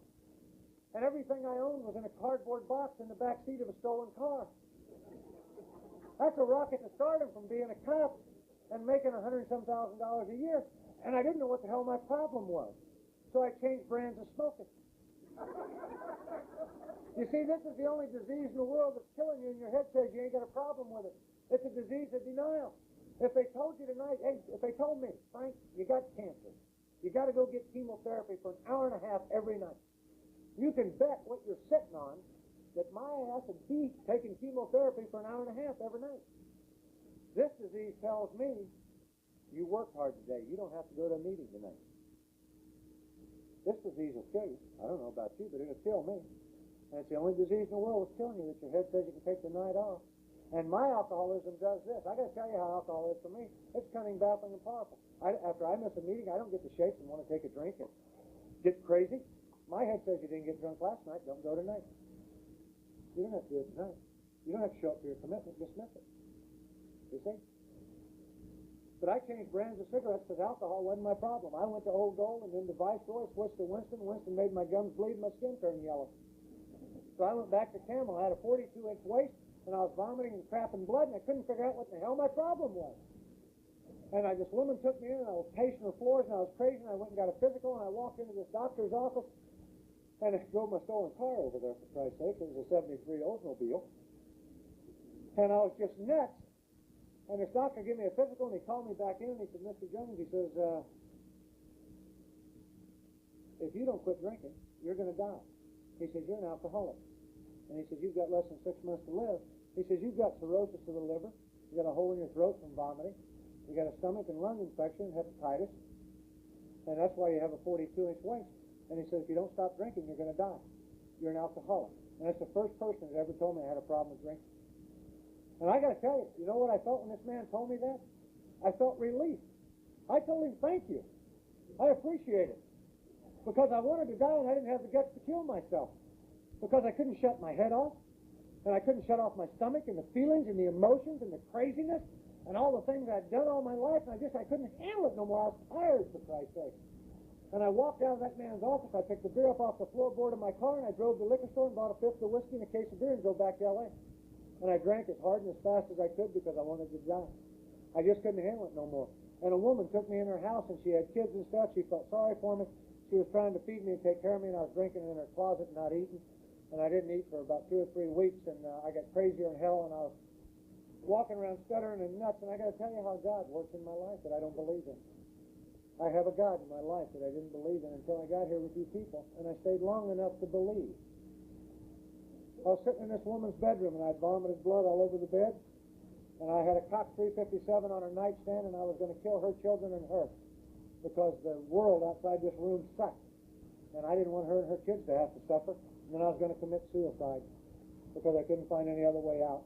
And everything I owned was in a cardboard box in the back seat of a stolen car. That's a rocket to start him from being a cop and making $100-some thousand a year. And I didn't know what the hell my problem was. So I changed brands of smoking. You see, this is the only disease in the world that's killing you, and your head says you ain't got a problem with it. It's a disease of denial. If they told you tonight, hey, if they told me, Frank, you got cancer, you got to go get chemotherapy for an hour and a half every night, you can bet what you're sitting on that my ass would be taking chemotherapy for an hour and a half every night. This disease tells me, you worked hard today. You don't have to go to a meeting tonight. This disease will kill you. I don't know about you, but it'll kill me. And it's the only disease in the world that's killing you, that your head says you can take the night off. And my alcoholism does this. I got to tell you how alcohol is for me. It's cunning, baffling, and powerful. After I miss a meeting, I don't get the shakes and want to take a drink and get crazy. My head says you didn't get drunk last night. Don't go tonight. You don't have to do it tonight. You don't have to show up for your commitment. Dismiss it. You see? But I changed brands of cigarettes because alcohol wasn't my problem. I went to Old Gold and then to Viceroy, switched to Winston. Winston made my gums bleed and my skin turn yellow. So I went back to Camel. I had a 42-inch waist, and I was vomiting and crapping blood, and I couldn't figure out what the hell my problem was. And this woman took me in, and I was pacing her floors, and I was crazy, and I went and got a physical, and I walked into this doctor's office, and I drove my stolen car over there, for Christ's sake. It was a 73 Oldsmobile. And I was just nuts. And this doctor gave me a physical, and he called me back in, and he said, Mr. Jones, he says, if you don't quit drinking, you're going to die. He says, you're an alcoholic. And he says, you've got less than 6 months to live. He says, you've got cirrhosis of the liver. You got a hole in your throat from vomiting. You got a stomach and lung infection and hepatitis. And that's why you have a 42-inch waist. And he says, if you don't stop drinking, you're going to die. You're an alcoholic. And that's the first person that ever told me I had a problem with drinking. And I got to tell you, you know what I felt when this man told me that? I felt relief. I told him, thank you. I appreciate it. Because I wanted to die and I didn't have the guts to kill myself. Because I couldn't shut my head off. And I couldn't shut off my stomach and the feelings and the emotions and the craziness and all the things I'd done all my life. And I couldn't handle it no more. I was tired, for Christ's sake. And I walked out of that man's office. I picked the beer up off the floorboard of my car, and I drove to the liquor store and bought a fifth of whiskey and a case of beer and drove back to L.A. And I drank as hard and as fast as I could because I wanted to die. I just couldn't handle it no more. And a woman took me in her house, and she had kids and stuff. She felt sorry for me. She was trying to feed me and take care of me, and I was drinking in her closet and not eating. And I didn't eat for about 2 or 3 weeks, and I got crazier in hell, and I was walking around stuttering and nuts. And I got to tell you how God works in my life that I don't believe in. I have a God in my life that I didn't believe in until I got here with you people, and I stayed long enough to believe. I was sitting in this woman's bedroom, and I'd vomited blood all over the bed, and I had a Cox 357 on her nightstand, and I was going to kill her children and her because the world outside this room sucked, and I didn't want her and her kids to have to suffer. And then I was going to commit suicide because I couldn't find any other way out.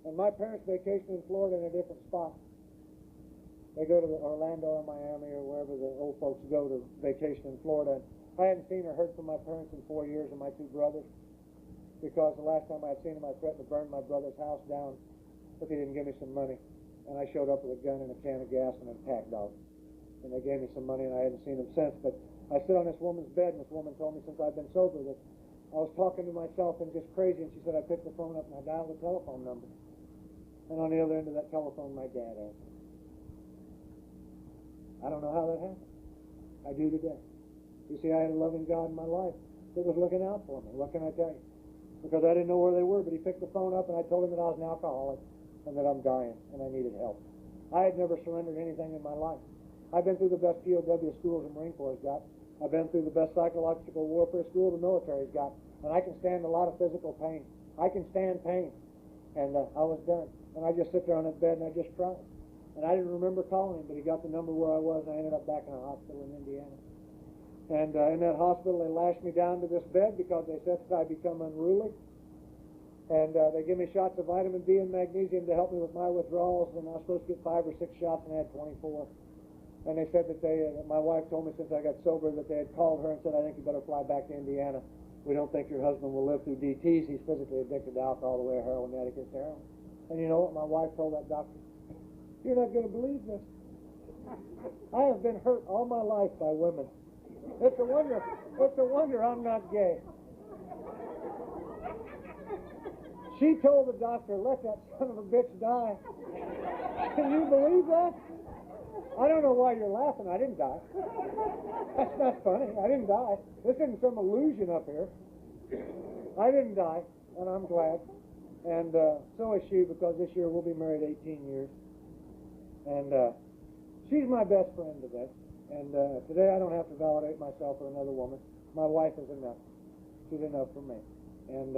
And my parents vacation in Florida in a different spot. They go to Orlando or Miami or wherever the old folks go to vacation in Florida. And I hadn't seen or heard from my parents in 4 years and my 2 brothers because the last time I had seen them, I threatened to burn my brother's house down if he didn't give me some money. And I showed up with a gun and a can of gas and an attack dog. and they gave me some money, and I hadn't seen them since. But I sit on this woman's bed, and this woman told me since I've been sober that I was talking to myself and just crazy, and she said I picked the phone up and I dialed the telephone number. And on the other end of that telephone, my dad answered. I don't know how that happened. I do today. You see, I had a loving God in my life that was looking out for me. What can I tell you? Because I didn't know where they were, but he picked the phone up, and I told him that I was an alcoholic and that I'm dying and I needed help. I had never surrendered anything in my life. I've been through the best POW schools the Marine Corps has got. I've been through the best psychological warfare school the military's got, and I can stand a lot of physical pain. I can stand pain. And I was done. And I just sit there on that bed and I just cried. And I didn't remember calling him, but he got the number where I was, and I ended up back in a hospital in Indiana. And in that hospital, they lashed me down to this bed because they said that I'd become unruly. And they give me shots of vitamin D and magnesium to help me with my withdrawals, and I was supposed to get 5 or 6 shots, and I had 24. And they said that my wife told me since I got sober that they had called her and said, I think you better fly back to Indiana. We don't think your husband will live through DTs. He's physically addicted to alcohol the way a heroin addict is to heroin. And you know what my wife told that doctor? You're not going to believe this. I have been hurt all my life by women. It's a wonder I'm not gay. She told the doctor, let that son of a bitch die. Can you believe that? I don't know why you're laughing. I didn't die. That's not funny. I didn't die. This isn't some illusion up here. I didn't die, and I'm glad. And so is she, because this year we'll be married 18 years. And she's my best friend today. And today I don't have to validate myself for another woman. My wife is enough. She's enough for me. And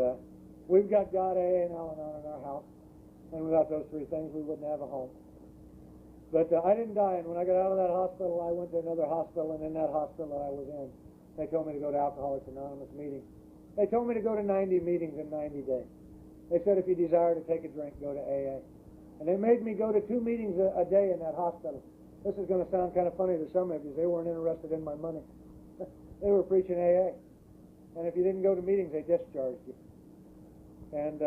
we've got God, AA, and Al-Anon in our house. And without those three things, we wouldn't have a home. But I didn't die, and when I got out of that hospital, I went to another hospital, and in that hospital that I was in, they told me to go to Alcoholics Anonymous meetings. They told me to go to 90 meetings in 90 days. They said if you desire to take a drink, go to AA. And they made me go to 2 meetings a day in that hospital. This is going to sound kind of funny to some of you. They weren't interested in my money. They were preaching AA. And if you didn't go to meetings, they discharged you. And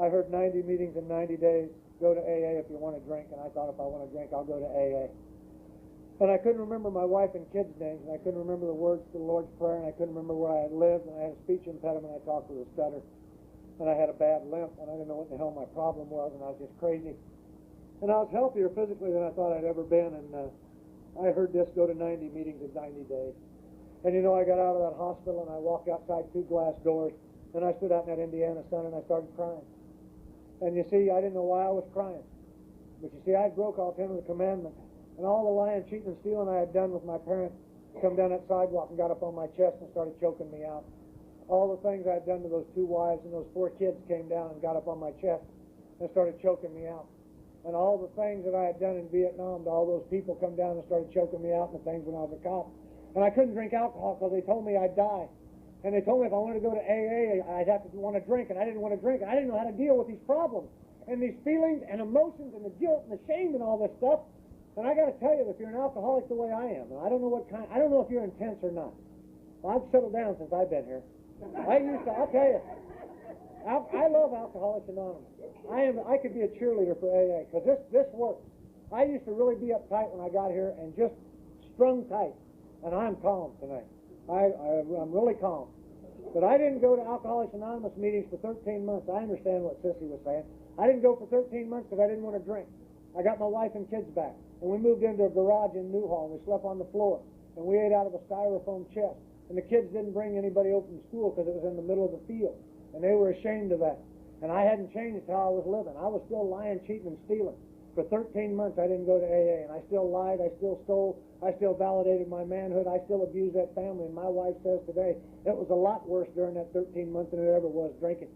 I heard 90 meetings in 90 days. Go to AA if you want to drink. And I thought if I want to drink, I'll go to AA. And I couldn't remember my wife and kids' names, and I couldn't remember the words to the Lord's Prayer, and I couldn't remember where I had lived, and I had a speech impediment. I talked with a stutter, and I had a bad limp, and I didn't know what the hell my problem was, and I was just crazy. And I was healthier physically than I thought I'd ever been, and I heard this go to 90 meetings in 90 days. And you know, I got out of that hospital, and I walked outside 2 glass doors, and I stood out in that Indiana sun, and I started crying. And you see, I didn't know why I was crying. But you see, I broke all 10 of the commandments. And all the lying, cheating, and stealing I had done with my parents come down that sidewalk and got up on my chest and started choking me out. All the things I had done to those 2 wives and those 4 kids came down and got up on my chest and started choking me out. And all the things that I had done in Vietnam to all those people come down and started choking me out, and the things when I was a cop. And I couldn't drink alcohol because they told me I'd die. And they told me if I wanted to go to AA, I'd have to want to drink, and I didn't want to drink, and I didn't know how to deal with these problems and these feelings and emotions and the guilt and the shame and all this stuff. And I got to tell you, if you're an alcoholic the way I am, and I don't know if you're intense or not. Well, I've settled down since I've been here. I'll tell you, I love Alcoholics Anonymous. I could be a cheerleader for AA because this works. I used to really be uptight when I got here and just strung tight, and I'm calm tonight. I'm really calm. But I didn't go to Alcoholics Anonymous meetings for 13 months. I understand what Sissy was saying. I didn't go for 13 months because I didn't want to drink. I got my wife and kids back, and we moved into a garage in Newhall, and we slept on the floor, and we ate out of a styrofoam chest. And the kids didn't bring anybody over from school because it was in the middle of the field, and they were ashamed of that. And I hadn't changed how I was living. I was still lying, cheating, and stealing. For 13 months, I didn't go to AA, and I still lied, I still stole, I still validated my manhood, I still abused that family. And my wife says today, it was a lot worse during that 13 months than it ever was drinking.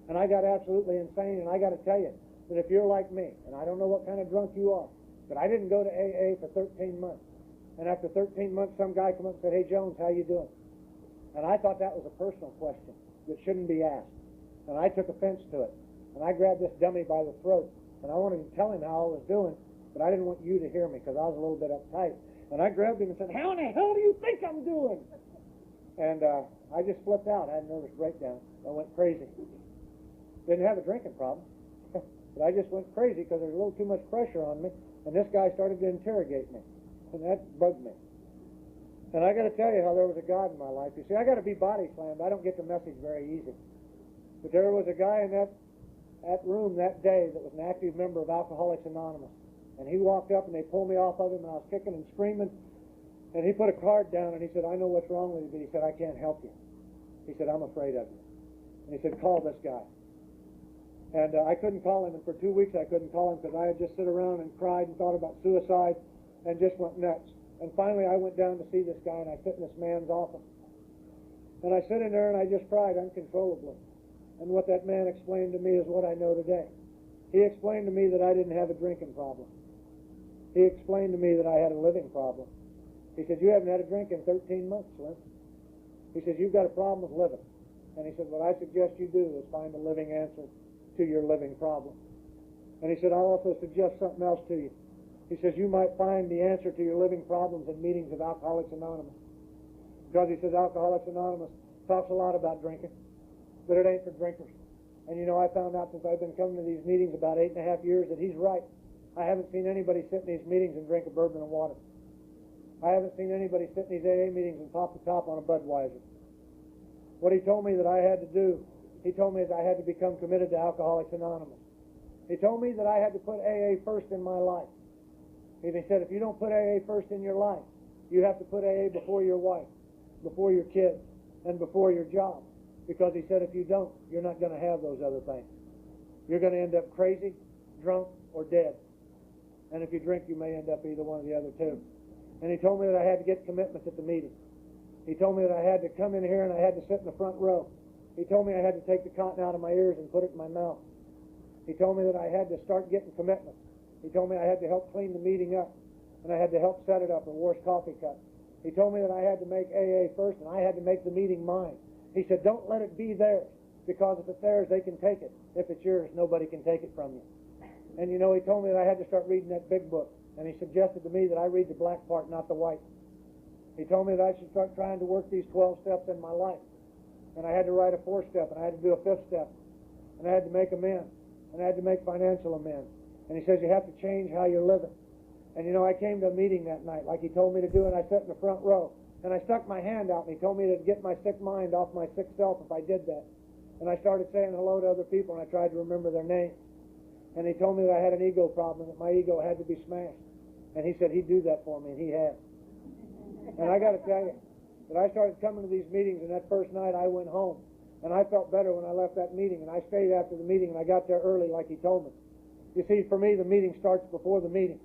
And I got absolutely insane, and I got to tell you that if you're like me, and I don't know what kind of drunk you are, but I didn't go to AA for 13 months. And after 13 months, some guy came up and said, hey, Jones, how you doing? And I thought that was a personal question that shouldn't be asked. And I took offense to it. And I grabbed this dummy by the throat. And I wanted to tell him how I was doing, but I didn't want you to hear me because I was a little bit uptight. And I grabbed him and said, how in the hell do you think I'm doing? And I just flipped out. I had a nervous breakdown. I went crazy. Didn't have a drinking problem, but I just went crazy because there was a little too much pressure on me. And this guy started to interrogate me. And that bugged me. And I got to tell you how there was a God in my life. You see, I got to be body slammed. I don't get the message very easy. But there was a guy in that room that day that was an active member of Alcoholics Anonymous. And he walked up and they pulled me off of him and I was kicking and screaming. And he put a card down and he said, I know what's wrong with you, but he said, I can't help you. He said, I'm afraid of you. And he said, call this guy. And I couldn't call him, and for 2 weeks I couldn't call him because I had just sit around and cried and thought about suicide and just went nuts. And finally I went down to see this guy and I sit in this man's office. And I sit in there and I just cried uncontrollably. And what that man explained to me is what I know today. He explained to me that I didn't have a drinking problem. He explained to me that I had a living problem. He said, you haven't had a drink in 13 months, Slim. He says, you've got a problem with living. And he said, what I suggest you do is find a living answer to your living problem. And he said, I'll also suggest something else to you. He says, you might find the answer to your living problems in meetings of Alcoholics Anonymous. Because he says Alcoholics Anonymous talks a lot about drinking, but it ain't for drinkers. And you know, I found out since I've been coming to these meetings about 8.5 years that he's right. I haven't seen anybody sit in these meetings and drink a bourbon and water. I haven't seen anybody sit in these AA meetings and pop the top on a Budweiser. What he told me that I had to do, he told me that I had to become committed to Alcoholics Anonymous. He told me that I had to put AA first in my life. And he said, if you don't put AA first in your life, you have to put AA before your wife, before your kids, and before your job. Because he said, if you don't, you're not going to have those other things. You're going to end up crazy, drunk, or dead. And if you drink, you may end up either one of the other two. And he told me that I had to get commitments at the meeting. He told me that I had to come in here and I had to sit in the front row. He told me I had to take the cotton out of my ears and put it in my mouth. He told me that I had to start getting commitments. He told me I had to help clean the meeting up, and I had to help set it up and wash coffee cups. He told me that I had to make AA first, and I had to make the meeting mine. He said, don't let it be theirs, because if it's theirs, they can take it. If it's yours, nobody can take it from you. And you know, he told me that I had to start reading that big book, and he suggested to me that I read the black part, not the white. He told me that I should start trying to work these 12 steps in my life. And I had to write a 4th step, and I had to do a 5th step. And I had to make amends, and I had to make financial amends. And he says, you have to change how you're living. And you know, I came to a meeting that night like he told me to do, and I sat in the front row. And I stuck my hand out, and he told me to get my sick mind off my sick self if I did that. And I started saying hello to other people, and I tried to remember their names. And he told me that I had an ego problem, and that my ego had to be smashed. And he said he'd do that for me, and he had. And I got to tell you, that I started coming to these meetings, and that first night I went home. And I felt better when I left that meeting, and I stayed after the meeting, and I got there early like he told me. You see, for me, the meeting starts before the meeting.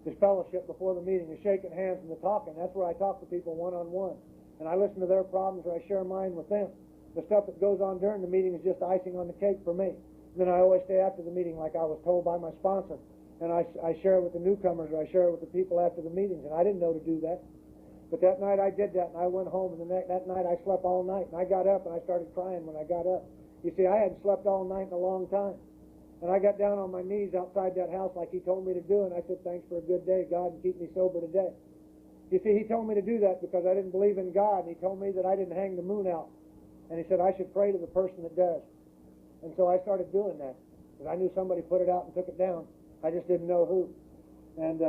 This fellowship before the meeting, the shaking hands and the talking. That's where I talk to people one-on-one. And I listen to their problems, or I share mine with them. The stuff that goes on during the meeting is just icing on the cake for me. And then I always stay after the meeting like I was told by my sponsor. And I share it with the newcomers, or I share it with the people after the meetings. And I didn't know to do that. But that night I did that, and I went home, and that night I slept all night. And I got up, and I started crying when I got up. You see, I hadn't slept all night in a long time. And I got down on my knees outside that house like he told me to do, and I said, thanks for a good day, God, and keep me sober today. You see, he told me to do that because I didn't believe in God, and he told me that I didn't hang the moon out. And he said I should pray to the person that does. And so I started doing that, because I knew somebody put it out and took it down. I just didn't know who. And,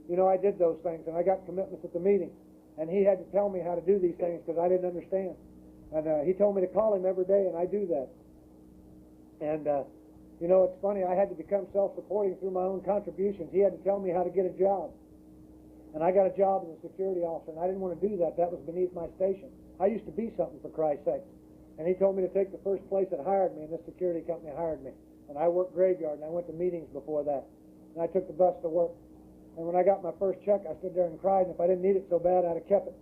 you know, I did those things, and I got commitments at the meeting. And he had to tell me how to do these things because I didn't understand. And he told me to call him every day, and I do that. And, you know, it's funny, I had to become self-supporting through my own contributions. He had to tell me how to get a job. And I got a job as a security officer, and I didn't want to do that. That was beneath my station. I used to be something, for Christ's sake. And he told me to take the first place that hired me, and this security company hired me. And I worked graveyard, and I went to meetings before that. And I took the bus to work. And when I got my first check, I stood there and cried, and if I didn't need it so bad, I'd have kept it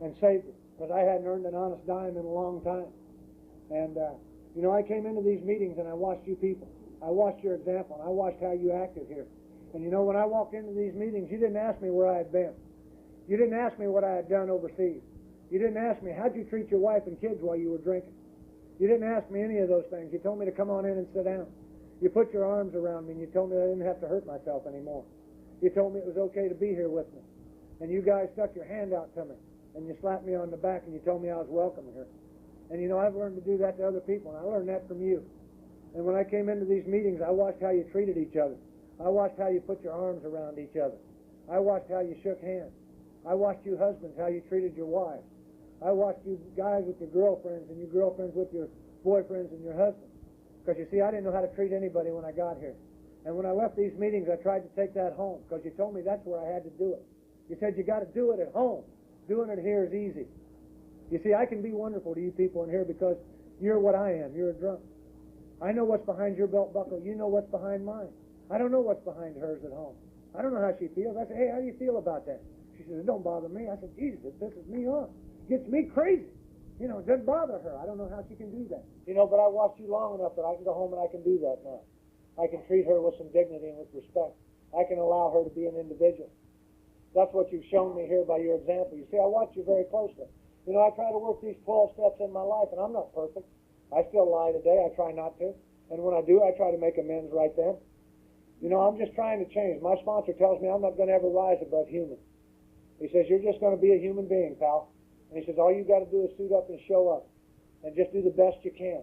and saved it, because I hadn't earned an honest dime in a long time. And, you know, I came into these meetings and I watched you people. I watched your example, and I watched how you acted here. And you know, when I walked into these meetings, you didn't ask me where I had been. You didn't ask me what I had done overseas. You didn't ask me, how'd you treat your wife and kids while you were drinking? You didn't ask me any of those things. You told me to come on in and sit down. You put your arms around me, and you told me I didn't have to hurt myself anymore. You told me it was okay to be here with me. And you guys stuck your hand out to me, and you slapped me on the back, and you told me I was welcome here. And you know, I've learned to do that to other people, and I learned that from you. And when I came into these meetings, I watched how you treated each other. I watched how you put your arms around each other. I watched how you shook hands. I watched you husbands, how you treated your wives. I watched you guys with your girlfriends and you girlfriends with your boyfriends and your husbands. Because you see, I didn't know how to treat anybody when I got here. And when I left these meetings, I tried to take that home because you told me that's where I had to do it. You said you got to do it at home. Doing it here is easy. You see, I can be wonderful to you people in here because you're what I am. You're a drunk. I know what's behind your belt buckle. You know what's behind mine. I don't know what's behind hers at home. I don't know how she feels. I say, hey, how do you feel about that? She says, it don't bother me. I said, Jesus, it pisses me off. It gets me crazy. You know, it doesn't bother her. I don't know how she can do that. You know, but I watched you long enough that I can go home and I can do that now. I can treat her with some dignity and with respect. I can allow her to be an individual. That's what you've shown me here by your example. You see, I watch you very closely. You know, I try to work these 12 steps in my life, and I'm not perfect. I still lie today. I try not to. And when I do, I try to make amends right then. You know, I'm just trying to change. My sponsor tells me I'm not going to ever rise above human. He says, you're just going to be a human being, pal. And he says, all you got to do is suit up and show up and just do the best you can.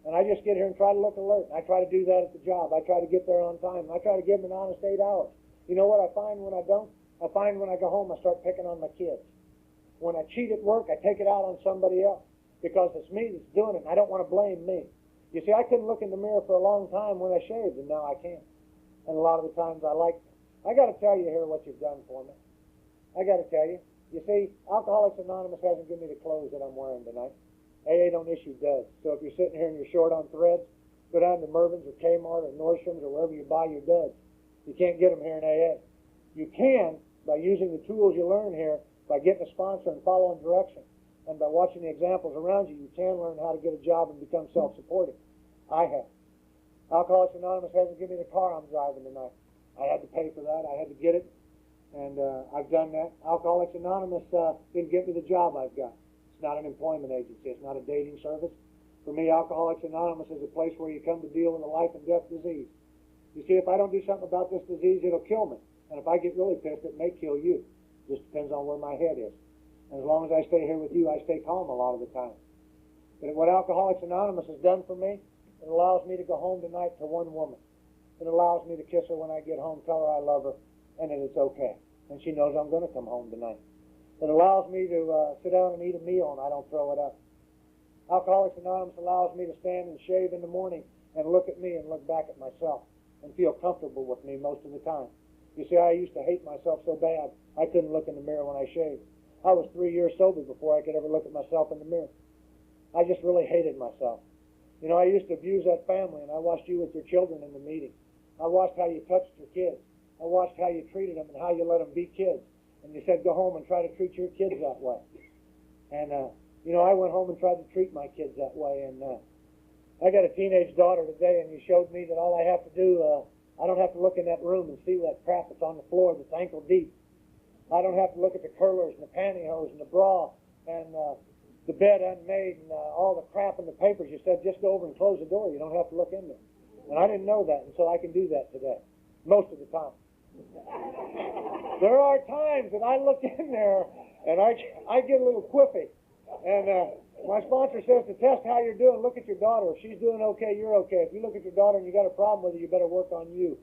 And I just get here and try to look alert. I try to do that at the job. I try to get there on time. I try to give them an honest 8 hours. You know what I find when I don't? I find when I go home, I start picking on my kids. When I cheat at work, I take it out on somebody else because it's me that's doing it, and I don't want to blame me. You see, I couldn't look in the mirror for a long time when I shaved, and now I can. And a lot of the times I like it. I got to tell you here what you've done for me. I got to tell you. You see, Alcoholics Anonymous hasn't given me the clothes that I'm wearing tonight. AA don't issue duds. So if you're sitting here and you're short on threads, go down to Mervyn's or Kmart or Nordstrom's or wherever you buy your duds. You can't get them here in AA. You can by using the tools you learn here, by getting a sponsor and following direction. And by watching the examples around you, you can learn how to get a job and become self-supporting. I have. Alcoholics Anonymous hasn't given me the car I'm driving tonight. I had to pay for that. I had to get it. And I've done that. Alcoholics Anonymous didn't get me the job I've got. It's not an employment agency. It's not a dating service. For me, Alcoholics Anonymous is a place where you come to deal with a life and death disease. You see, if I don't do something about this disease, it'll kill me. And if I get really pissed, it may kill you. Just depends on where my head is. And as long as I stay here with you, I stay calm a lot of the time. But what Alcoholics Anonymous has done for me, it allows me to go home tonight to one woman. It allows me to kiss her when I get home, tell her I love her, and that it's okay. And she knows I'm going to come home tonight. It allows me to sit down and eat a meal, and I don't throw it up. Alcoholics Anonymous allows me to stand and shave in the morning and look at me and look back at myself and feel comfortable with me most of the time. You see, I used to hate myself so bad, I couldn't look in the mirror when I shaved. I was 3 years sober before I could ever look at myself in the mirror. I just really hated myself. You know, I used to abuse that family, and I watched you with your children in the meeting. I watched how you touched your kids. I watched how you treated them and how you let them be kids. And you said, go home and try to treat your kids that way. And, you know, I went home and tried to treat my kids that way. And I got a teenage daughter today, and you showed me that all I have to do, I don't have to look in that room and see that crap that's on the floor that's ankle deep. I don't have to look at the curlers and the pantyhose and the bra and the bed unmade and all the crap in the papers. You said, just go over and close the door. You don't have to look in there. And I didn't know that, and so I can do that today, most of the time. There are times that I look in there and I get a little quiffy. And my sponsor says to test how you're doing, look at your daughter. If she's doing okay, you're okay. If you look at your daughter and you got a problem with her, you better work on you.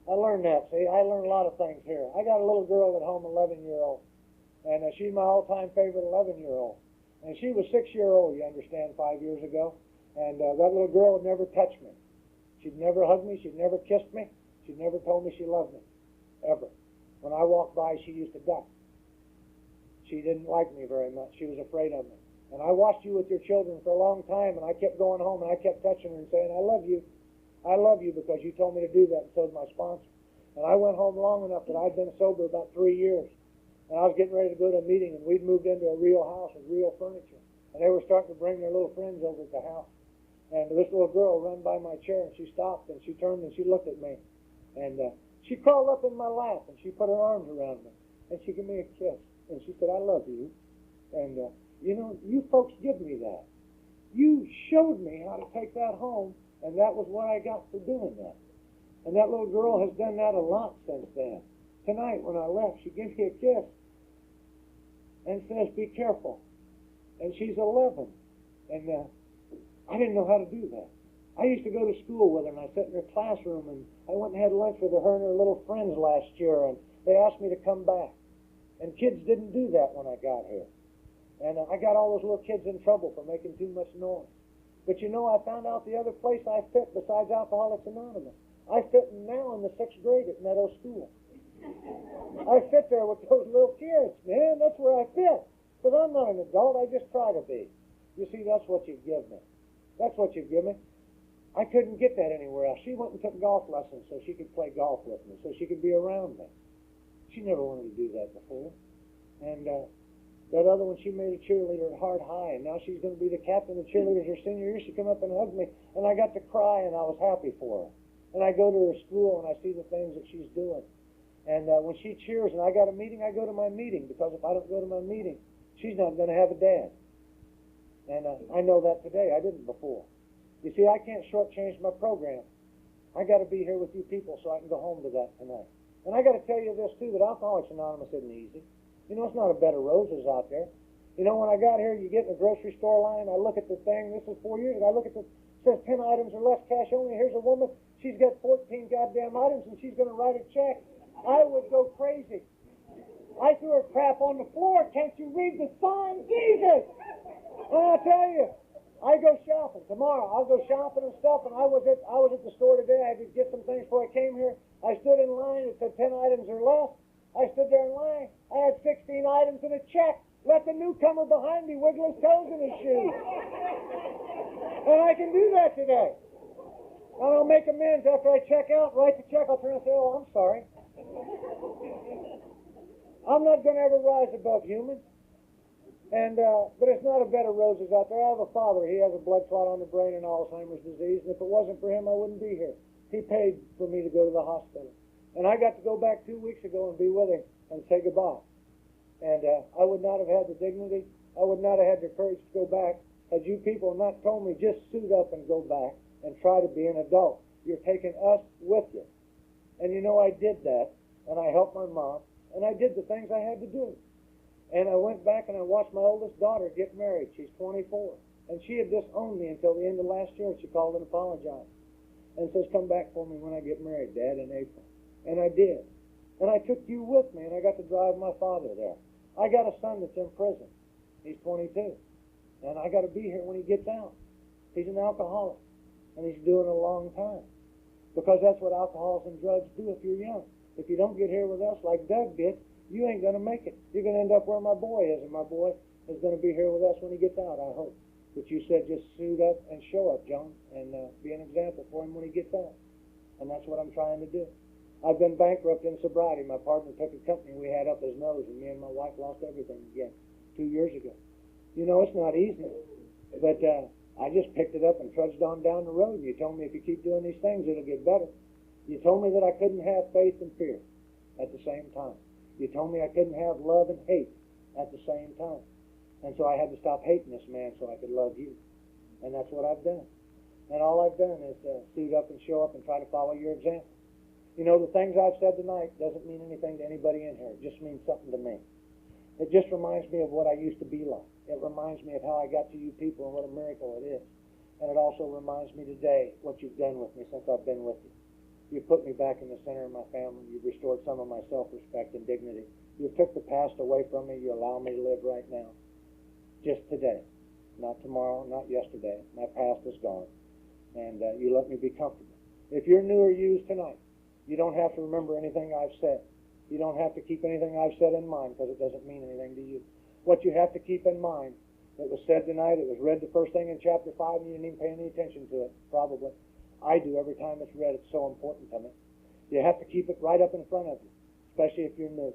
I learned that, see. I learned a lot of things here. I got a little girl at home, 11-year-old. And she's my all-time favorite 11-year-old. And she was 6-year-old, you understand, 5 years ago. And that little girl would never touch me. She'd never hugged me. She'd never kissed me. She'd never told me she loved me, ever. When I walked by, she used to duck. She didn't like me very much. She was afraid of me. And I watched you with your children for a long time, and I kept going home, and I kept touching her and saying, I love you. I love you because you told me to do that, and so did my sponsor. And I went home long enough that I'd been sober about 3 years. And I was getting ready to go to a meeting, and we'd moved into a real house with real furniture. And they were starting to bring their little friends over to the house. And this little girl ran by my chair, and she stopped, and she turned, and she looked at me. And she crawled up in my lap, and she put her arms around me. And she gave me a kiss. And she said, I love you. And, you know, you folks give me that. You showed me how to take that home, and that was what I got for doing that. And that little girl has done that a lot since then. Tonight, when I left, she gave me a kiss and says, be careful. And she's 11. And I didn't know how to do that. I used to go to school with her, and I sat in her classroom, and I went and had lunch with her and her little friends last year, and they asked me to come back. And kids didn't do that when I got here. And I got all those little kids in trouble for making too much noise. But you know, I found out the other place I fit besides Alcoholics Anonymous. I fit now in the 6th grade at Meadow School. I fit there with those little kids, man. That's where I fit. But I'm not an adult. I just try to be. You see, that's what you give me. That's what you give me. I couldn't get that anywhere else. She went and took golf lessons so she could play golf with me, so she could be around me. She never wanted to do that before. And that other one, she made a cheerleader at Hard High, and now she's going to be the captain of cheerleaders her senior year. She came up and hugged me, and I got to cry, and I was happy for her. And I go to her school, and I see the things that she's doing. And when she cheers and I got a meeting, I go to my meeting, because if I don't go to my meeting, she's not going to have a dad. And I know that today. I didn't before. You see, I can't shortchange my program. I got to be here with you people so I can go home to that tonight. And I got to tell you this, too, that Alcoholics Anonymous isn't easy. You know, it's not a bed of roses out there. You know, when I got here, you get in the grocery store line, I look at the thing, this is 4 years ago, I look at the, it says 10 items or less, cash only. Here's a woman, she's got 14 goddamn items, and she's going to write a check. I would go crazy. I threw her crap on the floor. Can't you read the sign? Jesus! And I tell you, I go shopping tomorrow. I'll go shopping and stuff. And I was at the store today. I had to get some things before I came here. I stood in line. It said 10 items or less. I stood there in line. I had 16 items and a check. Let the newcomer behind me wiggle his toes in his shoes. And I can do that today. And I'll make amends after I check out. Write the check. I'll turn and say, "Oh, I'm sorry." I'm not going to ever rise above human. But it's not a bed of roses out there. I have a father. He has a blood clot on the brain and Alzheimer's disease. And if it wasn't for him, I wouldn't be here. He paid for me to go to the hospital. And I got to go back 2 weeks ago and be with him and say goodbye. And I would not have had the dignity. I would not have had the courage to go back had you people not told me just suit up and go back and try to be an adult. You're taking us with you. And you know, I did that. And I helped my mom. And I did the things I had to do. And I went back and I watched my oldest daughter get married. She's 24. And she had disowned me until the end of last year. She called and apologized. And says, "Come back for me when I get married, Dad, in April." And I did. And I took you with me, and I got to drive my father there. I got a son that's in prison. He's 22. And I got to be here when he gets out. He's an alcoholic. And he's doing it a long time. Because that's what alcohols and drugs do if you're young. If you don't get here with us like Doug did, you ain't going to make it. You're going to end up where my boy is, and my boy is going to be here with us when he gets out, I hope. But you said just suit up and show up, John, and be an example for him when he gets out. And that's what I'm trying to do. I've been bankrupt in sobriety. My partner took a company we had up his nose, and me and my wife lost everything again 2 years ago. You know, it's not easy. But I just picked it up and trudged on down the road. You told me if you keep doing these things, it'll get better. You told me that I couldn't have faith and fear at the same time. You told me I couldn't have love and hate at the same time. And so I had to stop hating this man so I could love you. And that's what I've done. And all I've done is suit up and show up and try to follow your example. You know, the things I've said tonight doesn't mean anything to anybody in here. It just means something to me. It just reminds me of what I used to be like. It reminds me of how I got to you people and what a miracle it is. And it also reminds me today what you've done with me since I've been with you. You've put me back in the center of my family. You've restored some of my self-respect and dignity. You've took the past away from me. You allow me to live right now. Just today. Not tomorrow, not yesterday. My past is gone. And you let me be comfortable. If you're new or used tonight, you don't have to remember anything I've said. You don't have to keep anything I've said in mind because it doesn't mean anything to you. What you have to keep in mind, it was said tonight, it was read the first thing in chapter 5 and you didn't even pay any attention to it, probably. I do every time it's read. It's so important to me. You have to keep it right up in front of you, especially if you're new.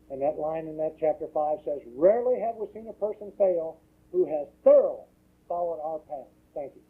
And that line in that chapter 5 says, "Rarely have we seen a person fail who has thoroughly followed our path." Thank you.